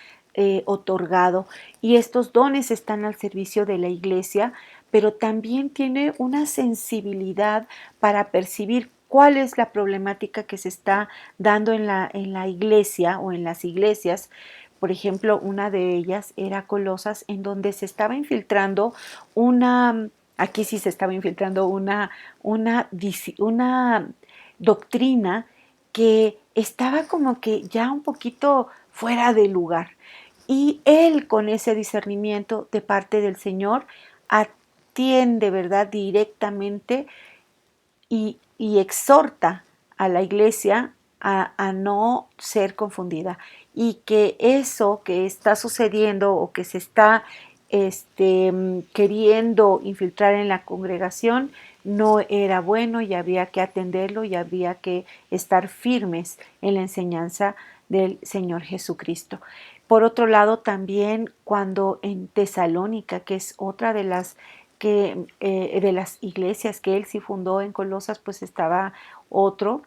otorgado y estos dones están al servicio de la iglesia, pero también tiene una sensibilidad para percibir cuál es la problemática que se está dando en la iglesia o en las iglesias. Por ejemplo, una de ellas era Colosas, en donde se estaba infiltrando aquí sí se estaba infiltrando una doctrina que estaba como que ya un poquito fuera de lugar. Y él, con ese discernimiento de parte del Señor, atiende, ¿verdad?, directamente y exhorta a la iglesia a no ser confundida y que eso que está sucediendo o que se está queriendo infiltrar en la congregación no era bueno y había que atenderlo y había que estar firmes en la enseñanza del Señor Jesucristo. Por otro lado, también cuando en Tesalónica, que es otra de las iglesias que él sí fundó en Colosas, pues estaba otro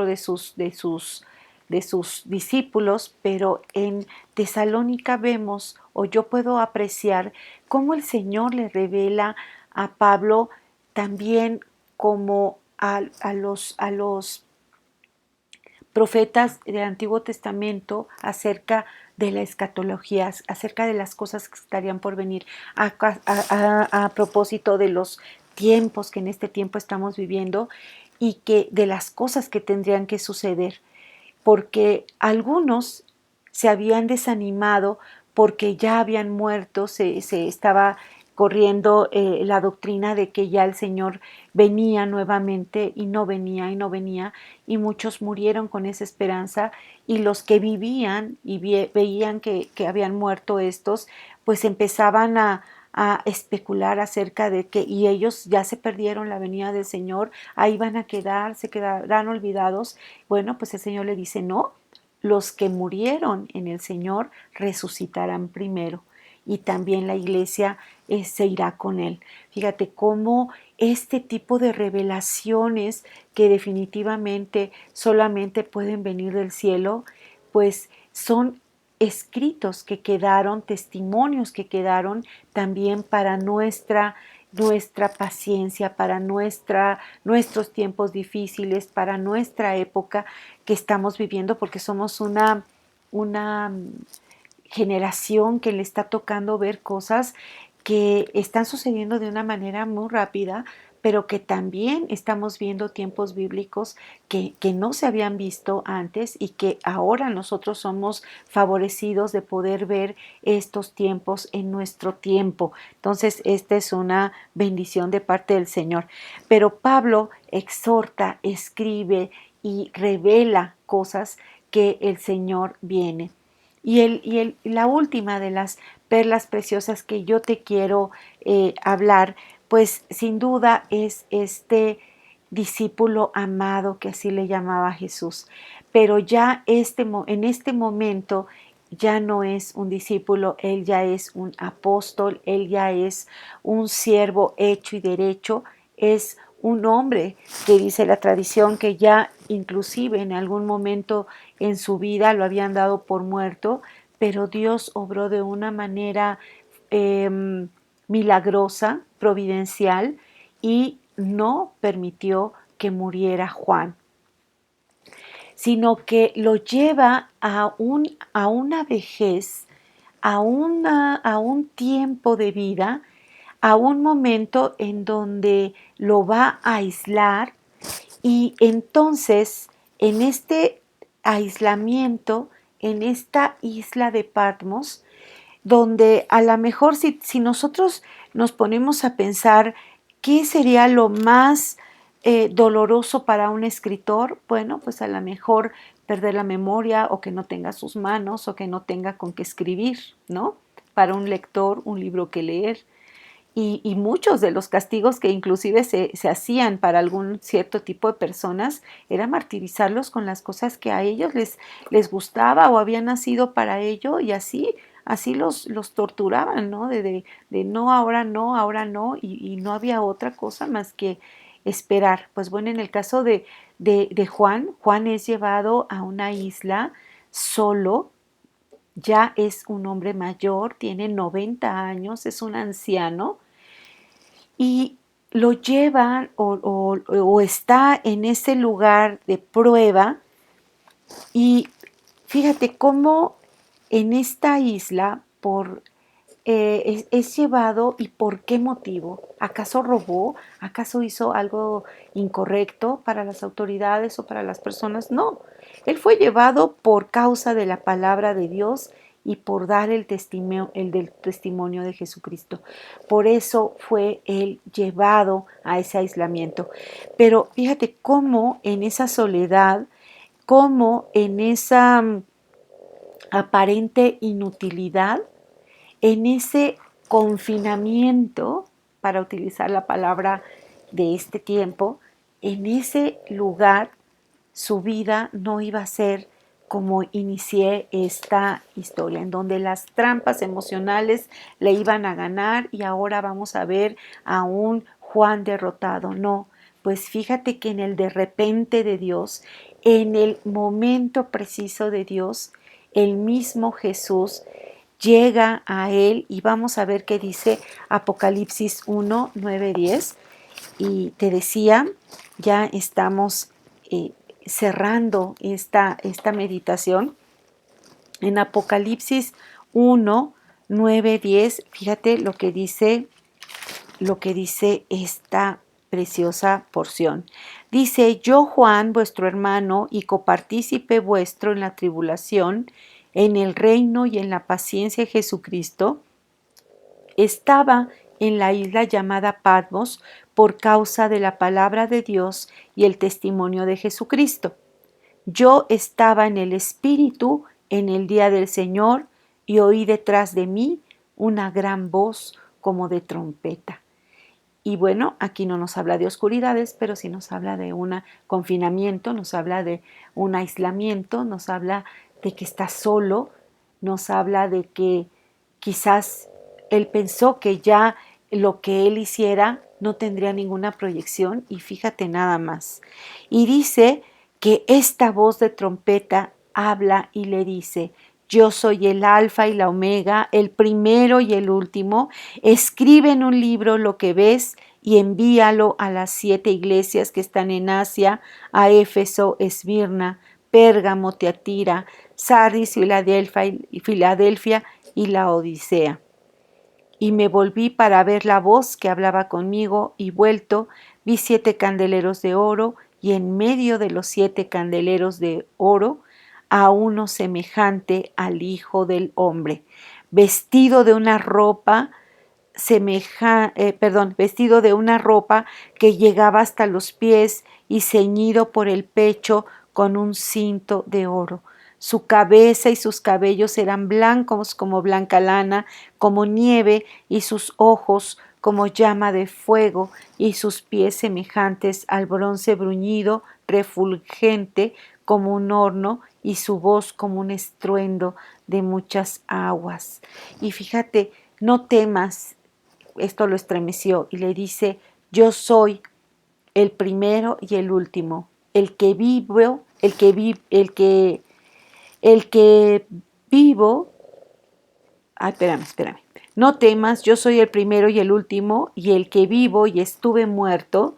de sus discípulos, pero en Tesalónica vemos, o yo puedo apreciar, cómo el Señor le revela a Pablo también como a los profetas del Antiguo Testamento acerca de la escatología, acerca de las cosas que estarían por venir, a propósito de los tiempos que en este tiempo estamos viviendo y que de las cosas que tendrían que suceder, porque algunos se habían desanimado porque ya habían muerto, se estaba corriendo la doctrina de que ya el Señor venía nuevamente y no venía y no venía, y muchos murieron con esa esperanza, y los que vivían y veían que habían muerto estos, pues empezaban a especular acerca de que, y ellos ya se perdieron la venida del Señor, ahí van a quedar, se quedarán olvidados. Bueno, pues el Señor le dice, no, los que murieron en el Señor resucitarán primero y también la iglesia se irá con él. Fíjate cómo este tipo de revelaciones que definitivamente solamente pueden venir del cielo, pues son escritos que quedaron, testimonios que quedaron también para nuestra paciencia, para nuestros tiempos difíciles, para nuestra época que estamos viviendo, porque somos una generación que le está tocando ver cosas que están sucediendo de una manera muy rápida, pero que también estamos viendo tiempos bíblicos que no se habían visto antes y que ahora nosotros somos favorecidos de poder ver estos tiempos en nuestro tiempo. Entonces, esta es una bendición de parte del Señor. Pero Pablo exhorta, escribe y revela cosas que el Señor viene. La última de las perlas preciosas que yo te quiero hablar, pues sin duda es este discípulo amado que así le llamaba Jesús. Pero ya en este momento ya no es un discípulo, él ya es un apóstol, él ya es un siervo hecho y derecho, es un hombre que dice la tradición que ya inclusive en algún momento en su vida lo habían dado por muerto, pero Dios obró de una manera milagrosa, providencial, y no permitió que muriera Juan, sino que lo lleva a una vejez, a un tiempo de vida, a un momento en donde lo va a aislar, y entonces en este aislamiento, en esta isla de Patmos, donde a lo mejor si nosotros nos ponemos a pensar qué sería lo más doloroso para un escritor, bueno, pues a lo mejor perder la memoria o que no tenga sus manos o que no tenga con qué escribir, ¿no? Para un lector, un libro que leer. Y muchos de los castigos que inclusive se hacían para algún cierto tipo de personas era martirizarlos con las cosas que a ellos les gustaba o habían nacido para ello, y así los torturaban, ¿no? De no, ahora no, y no había otra cosa más que esperar. Pues bueno, en el caso de Juan, Juan es llevado a una isla solo. Ya es un hombre mayor, tiene 90 años, es un anciano, y lo llevan o está en ese lugar de prueba. Y fíjate cómo en esta isla es llevado, y por qué motivo. ¿Acaso robó? ¿Acaso hizo algo incorrecto para las autoridades o para las personas? No, él fue llevado por causa de la palabra de Dios y por dar el del testimonio de Jesucristo. Por eso fue él llevado a ese aislamiento. Pero fíjate cómo en esa soledad, cómo en esa aparente inutilidad, en ese confinamiento, para utilizar la palabra de este tiempo, en ese lugar su vida no iba a ser como inicié esta historia, en donde las trampas emocionales le iban a ganar y ahora vamos a ver a un Juan derrotado. No, pues fíjate que en el de repente de Dios, en el momento preciso de Dios, el mismo Jesús llega a él, y vamos a ver qué dice Apocalipsis 1, 9, 10. Y te decía, ya estamos cerrando esta meditación. En Apocalipsis 1, 9, 10, fíjate lo que dice esta preciosa porción. Dice: yo, Juan, vuestro hermano y copartícipe vuestro en la tribulación, en el reino y en la paciencia de Jesucristo, estaba en la isla llamada Patmos por causa de la palabra de Dios y el testimonio de Jesucristo. Yo estaba en el Espíritu en el día del Señor y oí detrás de mí una gran voz como de trompeta. Y bueno, aquí no nos habla de oscuridades, pero sí nos habla de un confinamiento, nos habla de un aislamiento, nos habla de que está solo, nos habla de que quizás él pensó que ya lo que él hiciera no tendría ninguna proyección, y fíjate nada más. Y dice que esta voz de trompeta habla y le dice: yo soy el alfa y la omega, el primero y el último. Escribe en un libro lo que ves y envíalo a las 7 iglesias que están en Asia, a Éfeso, Esmirna, Pérgamo, Tiatira, Sardis, Filadelfia y la Odisea. Y me volví para ver la voz que hablaba conmigo, y vuelto, vi 7 candeleros de oro, y en medio de los 7 candeleros de oro a uno semejante al Hijo del Hombre, vestido de una ropa vestido de una ropa que llegaba hasta los pies y ceñido por el pecho con un cinto de oro. Su cabeza y sus cabellos eran blancos como blanca lana, como nieve, y sus ojos como llama de fuego, y sus pies semejantes al bronce bruñido, refulgente como un horno, y su voz como un estruendo de muchas aguas. Y fíjate, no temas, esto lo estremeció y le dice: yo soy el primero y el último, el que vivo, el que vivo. Ay, espérame. No temas, yo soy el primero y el último, y el que vivo y estuve muerto,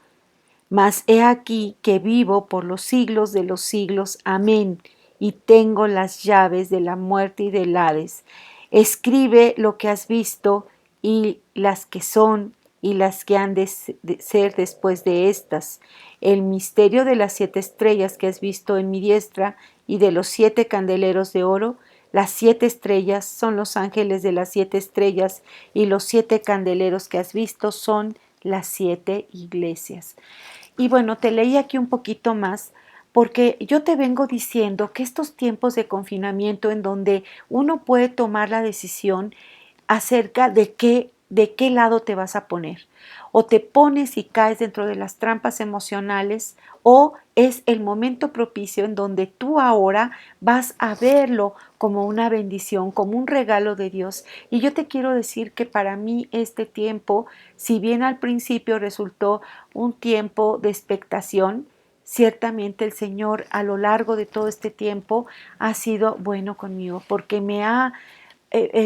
mas he aquí que vivo por los siglos de los siglos. Amén. Y tengo las llaves de la muerte y del Hades. Escribe lo que has visto, y las que son y las que han de ser después de estas. El misterio de las 7 estrellas que has visto en mi diestra, y de los 7 candeleros de oro. Las 7 estrellas son los ángeles de las 7 estrellas, y los 7 candeleros que has visto son las 7 iglesias. Y bueno, te leí aquí un poquito más porque yo te vengo diciendo que estos tiempos de confinamiento en donde uno puede tomar la decisión acerca de qué lado te vas a poner. O te pones y caes dentro de las trampas emocionales, o es el momento propicio en donde tú ahora vas a verlo como una bendición, como un regalo de Dios. Y yo te quiero decir que para mí este tiempo, si bien al principio resultó un tiempo de expectación, ciertamente el Señor a lo largo de todo este tiempo ha sido bueno conmigo, porque me ha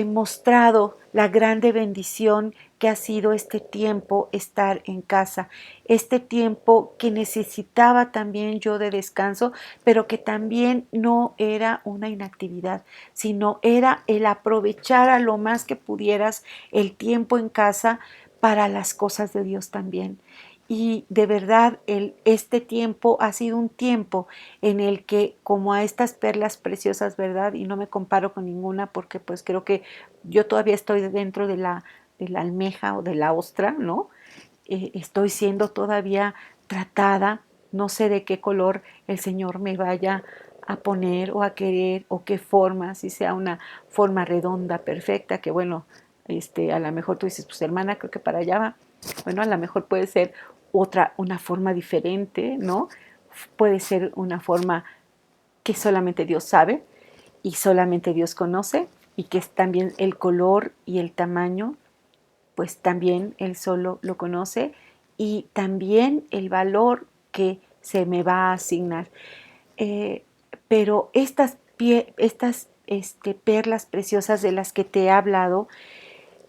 mostrado la grande bendición que ha sido este tiempo estar en casa, este tiempo que necesitaba también yo de descanso, pero que también no era una inactividad, sino era el aprovechar a lo más que pudieras el tiempo en casa para las cosas de Dios también. Y de verdad, este tiempo ha sido un tiempo en el que, como a estas perlas preciosas, ¿verdad? Y no me comparo con ninguna porque pues creo que yo todavía estoy dentro de la almeja o de la ostra, ¿no? Estoy siendo todavía tratada, no sé de qué color el Señor me vaya a poner o a querer, o qué forma, si sea una forma redonda, perfecta, que bueno, a lo mejor tú dices, pues hermana, creo que para allá va. Bueno, a lo mejor puede ser una forma diferente, ¿no? Puede ser una forma que solamente Dios sabe y solamente Dios conoce, y que es también el color y el tamaño, pues también Él solo lo conoce, y también el valor que se me va a asignar. Eh, pero estas perlas preciosas de las que te he hablado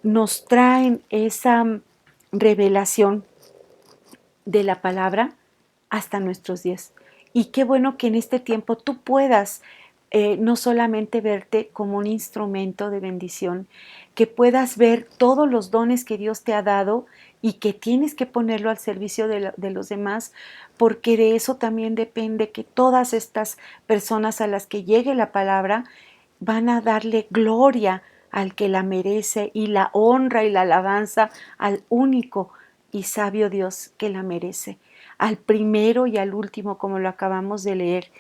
nos traen esa revelación de la palabra hasta nuestros días. Y qué bueno que en este tiempo tú puedas no solamente verte como un instrumento de bendición, que puedas ver todos los dones que Dios te ha dado y que tienes que ponerlo al servicio de los demás, porque de eso también depende que todas estas personas a las que llegue la palabra van a darle gloria al que la merece, y la honra y la alabanza al único y sabio Dios que la merece, al primero y al último, como lo acabamos de leer.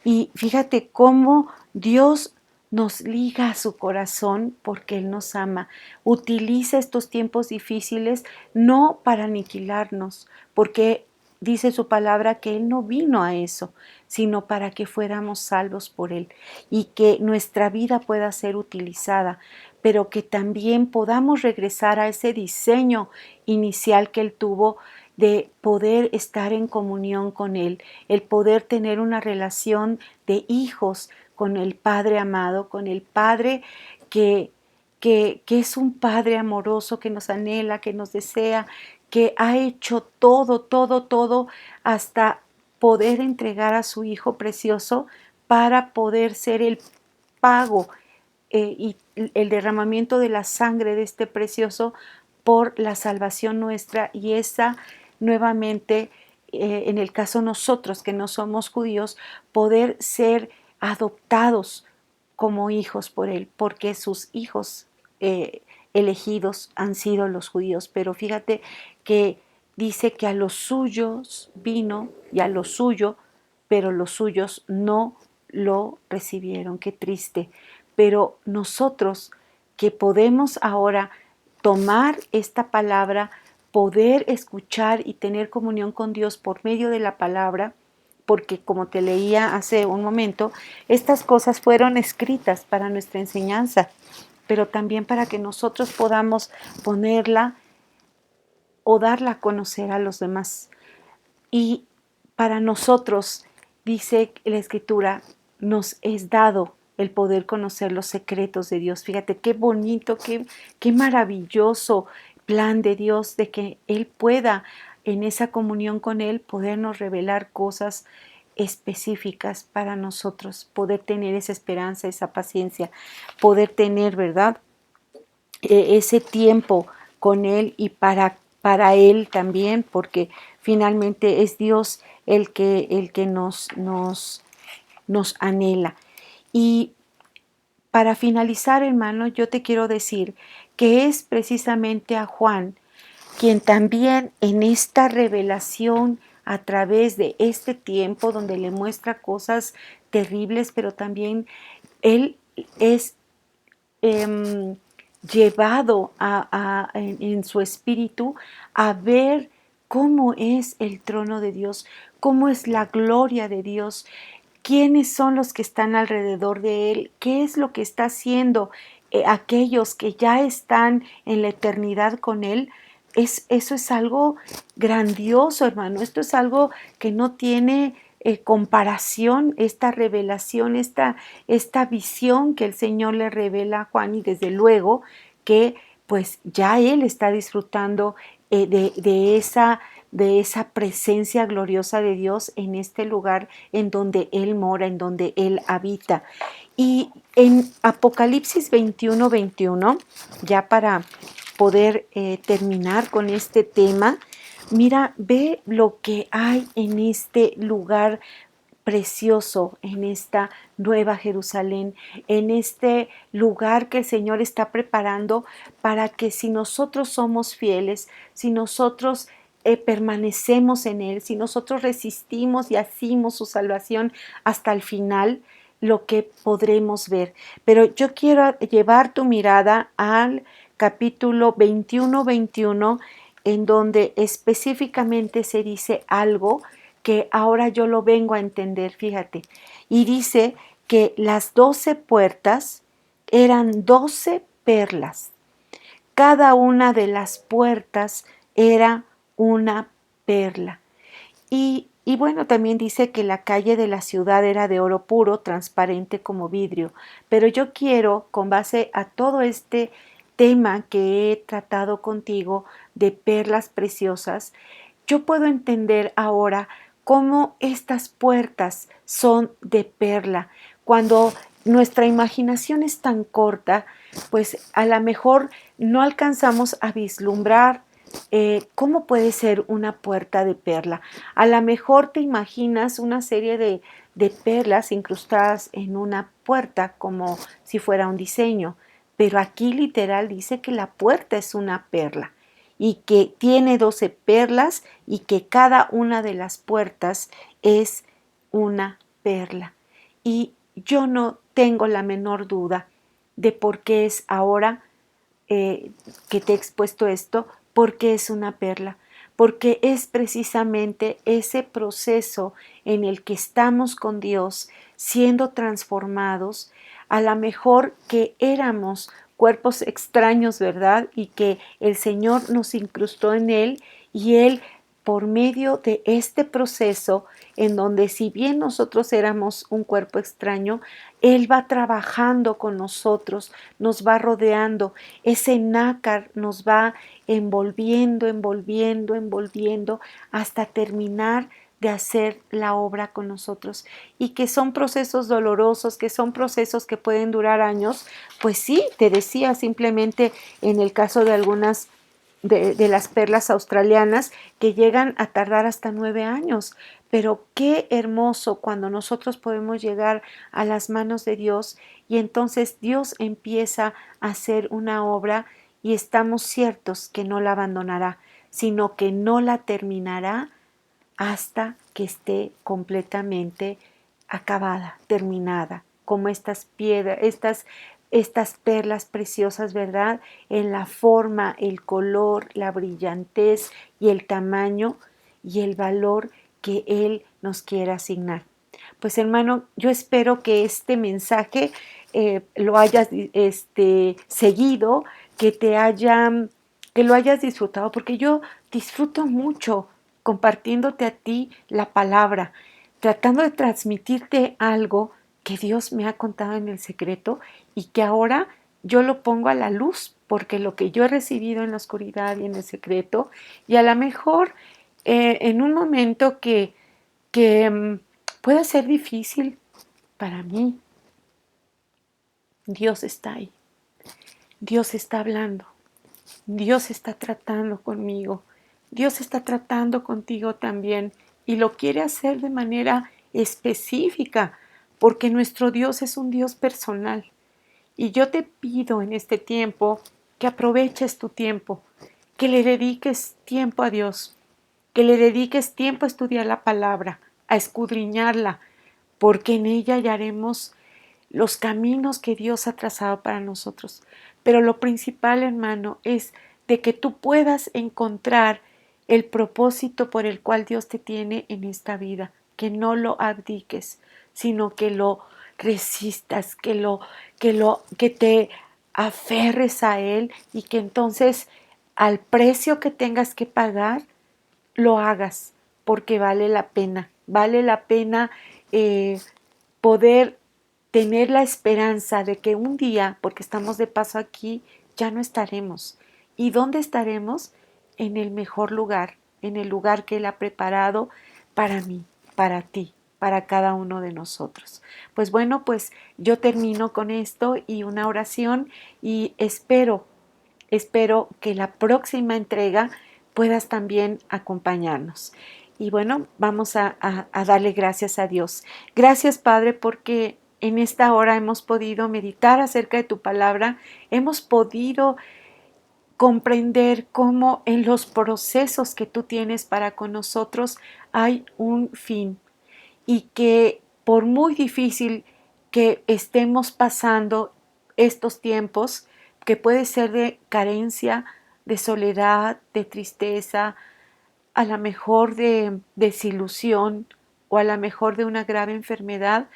Y fíjate cómo Dios nos liga a su corazón porque Él nos ama. Utiliza estos tiempos difíciles no para aniquilarnos, porque dice su palabra que Él no vino a eso, sino para que fuéramos salvos por Él, y que nuestra vida pueda ser utilizada, pero que también podamos regresar a ese diseño inicial que Él tuvo, de poder estar en comunión con Él, el poder tener una relación de hijos con el Padre amado, con el Padre que es un Padre amoroso, que nos anhela, que nos desea, que ha hecho todo, hasta poder entregar a su Hijo precioso para poder ser el pago y el derramamiento de la sangre de este precioso por la salvación nuestra, y esa nuevamente, en el caso nosotros que no somos judíos, poder ser adoptados como hijos por Él, porque sus hijos elegidos han sido los judíos. Pero fíjate que dice que a los suyos vino y a lo suyo, pero los suyos no lo recibieron. Qué triste. Pero nosotros que podemos ahora tomar esta palabra, poder escuchar y tener comunión con Dios por medio de la palabra, porque como te leía hace un momento, estas cosas fueron escritas para nuestra enseñanza, pero también para que nosotros podamos ponerla o darla a conocer a los demás. Y para nosotros, dice la Escritura, nos es dado el poder conocer los secretos de Dios. Fíjate qué bonito, qué maravilloso plan de Dios de que Él pueda, en esa comunión con Él, podernos revelar cosas específicas para nosotros, poder tener esa esperanza, esa paciencia, poder tener, ¿verdad? Ese tiempo con Él y para Él también, porque finalmente es Dios el que nos anhela. Y para finalizar, hermano, yo te quiero decir que es precisamente a Juan quien también en esta revelación a través de este tiempo donde le muestra cosas terribles, pero también él es llevado en su espíritu a ver cómo es el trono de Dios, cómo es la gloria de Dios, quiénes son los que están alrededor de Él, qué es lo que está haciendo aquellos que ya están en la eternidad con Él. Eso es algo grandioso, hermano. Esto es algo que no tiene comparación, esta revelación, esta visión que el Señor le revela a Juan, y desde luego que pues ya Él está disfrutando de esa presencia gloriosa de Dios en este lugar en donde Él mora, en donde Él habita. Y en Apocalipsis 21:21, ya para poder terminar con este tema, mira, ve lo que hay en este lugar precioso, en esta nueva Jerusalén, en este lugar que el Señor está preparando para que si nosotros somos fieles, si nosotros permanecemos en Él, si nosotros resistimos y hacemos su salvación hasta el final, lo que podremos ver. Pero yo quiero llevar tu mirada al capítulo 21:21, en donde específicamente se dice algo que ahora yo lo vengo a entender, fíjate. Y dice que las 12 puertas eran 12 perlas. Cada una de las puertas era una perla. Y bueno, también dice que la calle de la ciudad era de oro puro, transparente como vidrio. Pero yo quiero, con base a todo este tema que he tratado contigo de perlas preciosas, yo puedo entender ahora cómo estas puertas son de perla. Cuando nuestra imaginación es tan corta, pues a lo mejor no alcanzamos a vislumbrar cómo puede ser una puerta de perla. A lo mejor te imaginas una serie de perlas incrustadas en una puerta como si fuera un diseño, pero aquí literal dice que la puerta es una perla y que tiene 12 perlas y que cada una de las puertas es una perla. Y yo no tengo la menor duda de por qué es ahora que te he expuesto esto, porque es una perla, porque es precisamente ese proceso en el que estamos con Dios siendo transformados, a lo mejor que éramos cuerpos extraños, ¿verdad? Y que el Señor nos incrustó en Él y Él, por medio de este proceso, en donde si bien nosotros éramos un cuerpo extraño, Él va trabajando con nosotros, nos va rodeando, ese nácar nos va envolviendo, envolviendo, envolviendo, hasta terminar de hacer la obra con nosotros. Y que son procesos dolorosos, que son procesos que pueden durar años, pues sí, te decía, simplemente en el caso de algunas de las perlas australianas que llegan a tardar hasta 9 años. Pero qué hermoso cuando nosotros podemos llegar a las manos de Dios y entonces Dios empieza a hacer una obra y estamos ciertos que no la abandonará, sino que no la terminará hasta que esté completamente acabada, terminada, como estas piedras, estas perlas preciosas, ¿verdad? En la forma, el color, la brillantez y el tamaño y el valor que Él nos quiera asignar. Pues hermano, yo espero que este mensaje lo hayas seguido, que lo hayas disfrutado, porque yo disfruto mucho compartiéndote a ti la palabra, tratando de transmitirte algo que Dios me ha contado en el secreto y que ahora yo lo pongo a la luz, porque lo que yo he recibido en la oscuridad y en el secreto, y a lo mejor en un momento que pueda ser difícil para mí, Dios está ahí, Dios está hablando, Dios está tratando conmigo, Dios está tratando contigo también y lo quiere hacer de manera específica, porque nuestro Dios es un Dios personal. Y yo te pido en este tiempo que aproveches tu tiempo, que le dediques tiempo a Dios, que le dediques tiempo a estudiar la palabra, a escudriñarla, porque en ella hallaremos los caminos que Dios ha trazado para nosotros. Pero lo principal, hermano, es de que tú puedas encontrar el propósito por el cual Dios te tiene en esta vida, que no lo abdiques, sino que lo resistas, que te aferres a Él y que entonces al precio que tengas que pagar, lo hagas, porque vale la pena poder tener la esperanza de que un día, porque estamos de paso aquí, ya no estaremos. ¿Y dónde estaremos? En el mejor lugar, en el lugar que Él ha preparado para mí, para ti, para cada uno de nosotros. Pues bueno, pues yo termino con esto y una oración y espero que la próxima entrega puedas también acompañarnos. Y bueno, vamos a darle gracias a Dios. Gracias, Padre, porque en esta hora hemos podido meditar acerca de tu palabra, hemos podido comprender cómo en los procesos que tú tienes para con nosotros hay un fin y que por muy difícil que estemos pasando estos tiempos, que puede ser de carencia, de soledad, de tristeza, a lo mejor de desilusión o a lo mejor de una grave enfermedad,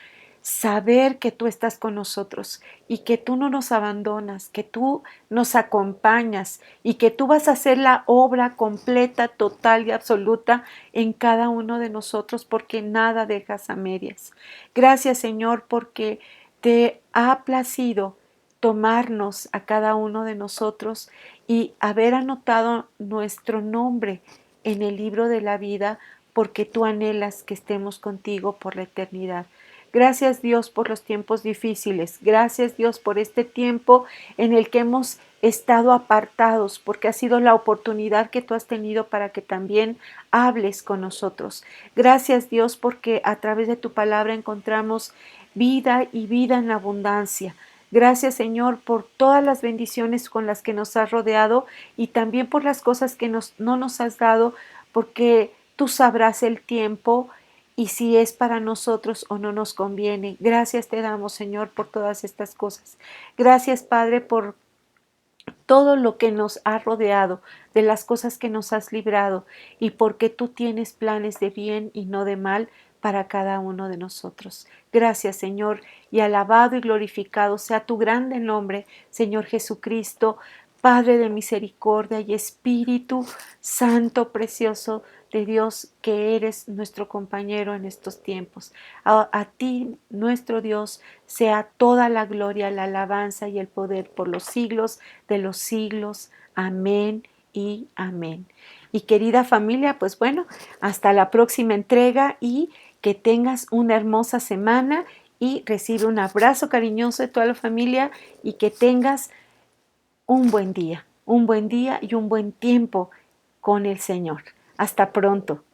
saber que tú estás con nosotros y que tú no nos abandonas, que tú nos acompañas y que tú vas a hacer la obra completa, total y absoluta en cada uno de nosotros porque nada dejas a medias. Gracias, Señor, porque te ha placido tomarnos a cada uno de nosotros y haber anotado nuestro nombre en el libro de la vida porque tú anhelas que estemos contigo por la eternidad. Gracias Dios por los tiempos difíciles. Gracias Dios por este tiempo en el que hemos estado apartados, porque ha sido la oportunidad que tú has tenido para que también hables con nosotros. Gracias Dios porque a través de tu palabra encontramos vida y vida en abundancia. Gracias Señor por todas las bendiciones con las que nos has rodeado y también por las cosas que no nos has dado, porque tú sabrás el tiempo y si es para nosotros o no nos conviene. Gracias te damos, Señor, por todas estas cosas. Gracias, Padre, por todo lo que nos ha rodeado, de las cosas que nos has librado y porque tú tienes planes de bien y no de mal para cada uno de nosotros. Gracias, Señor, y alabado y glorificado sea tu grande nombre, Señor Jesucristo, Padre de misericordia y Espíritu Santo, precioso de Dios, que eres nuestro compañero en estos tiempos. A ti, nuestro Dios, sea toda la gloria, la alabanza y el poder por los siglos de los siglos. Amén y amén. Y querida familia, pues bueno, hasta la próxima entrega y que tengas una hermosa semana y recibe un abrazo cariñoso de toda la familia y que tengas un buen día. un buen día y un buen tiempo con el Señor. Hasta pronto.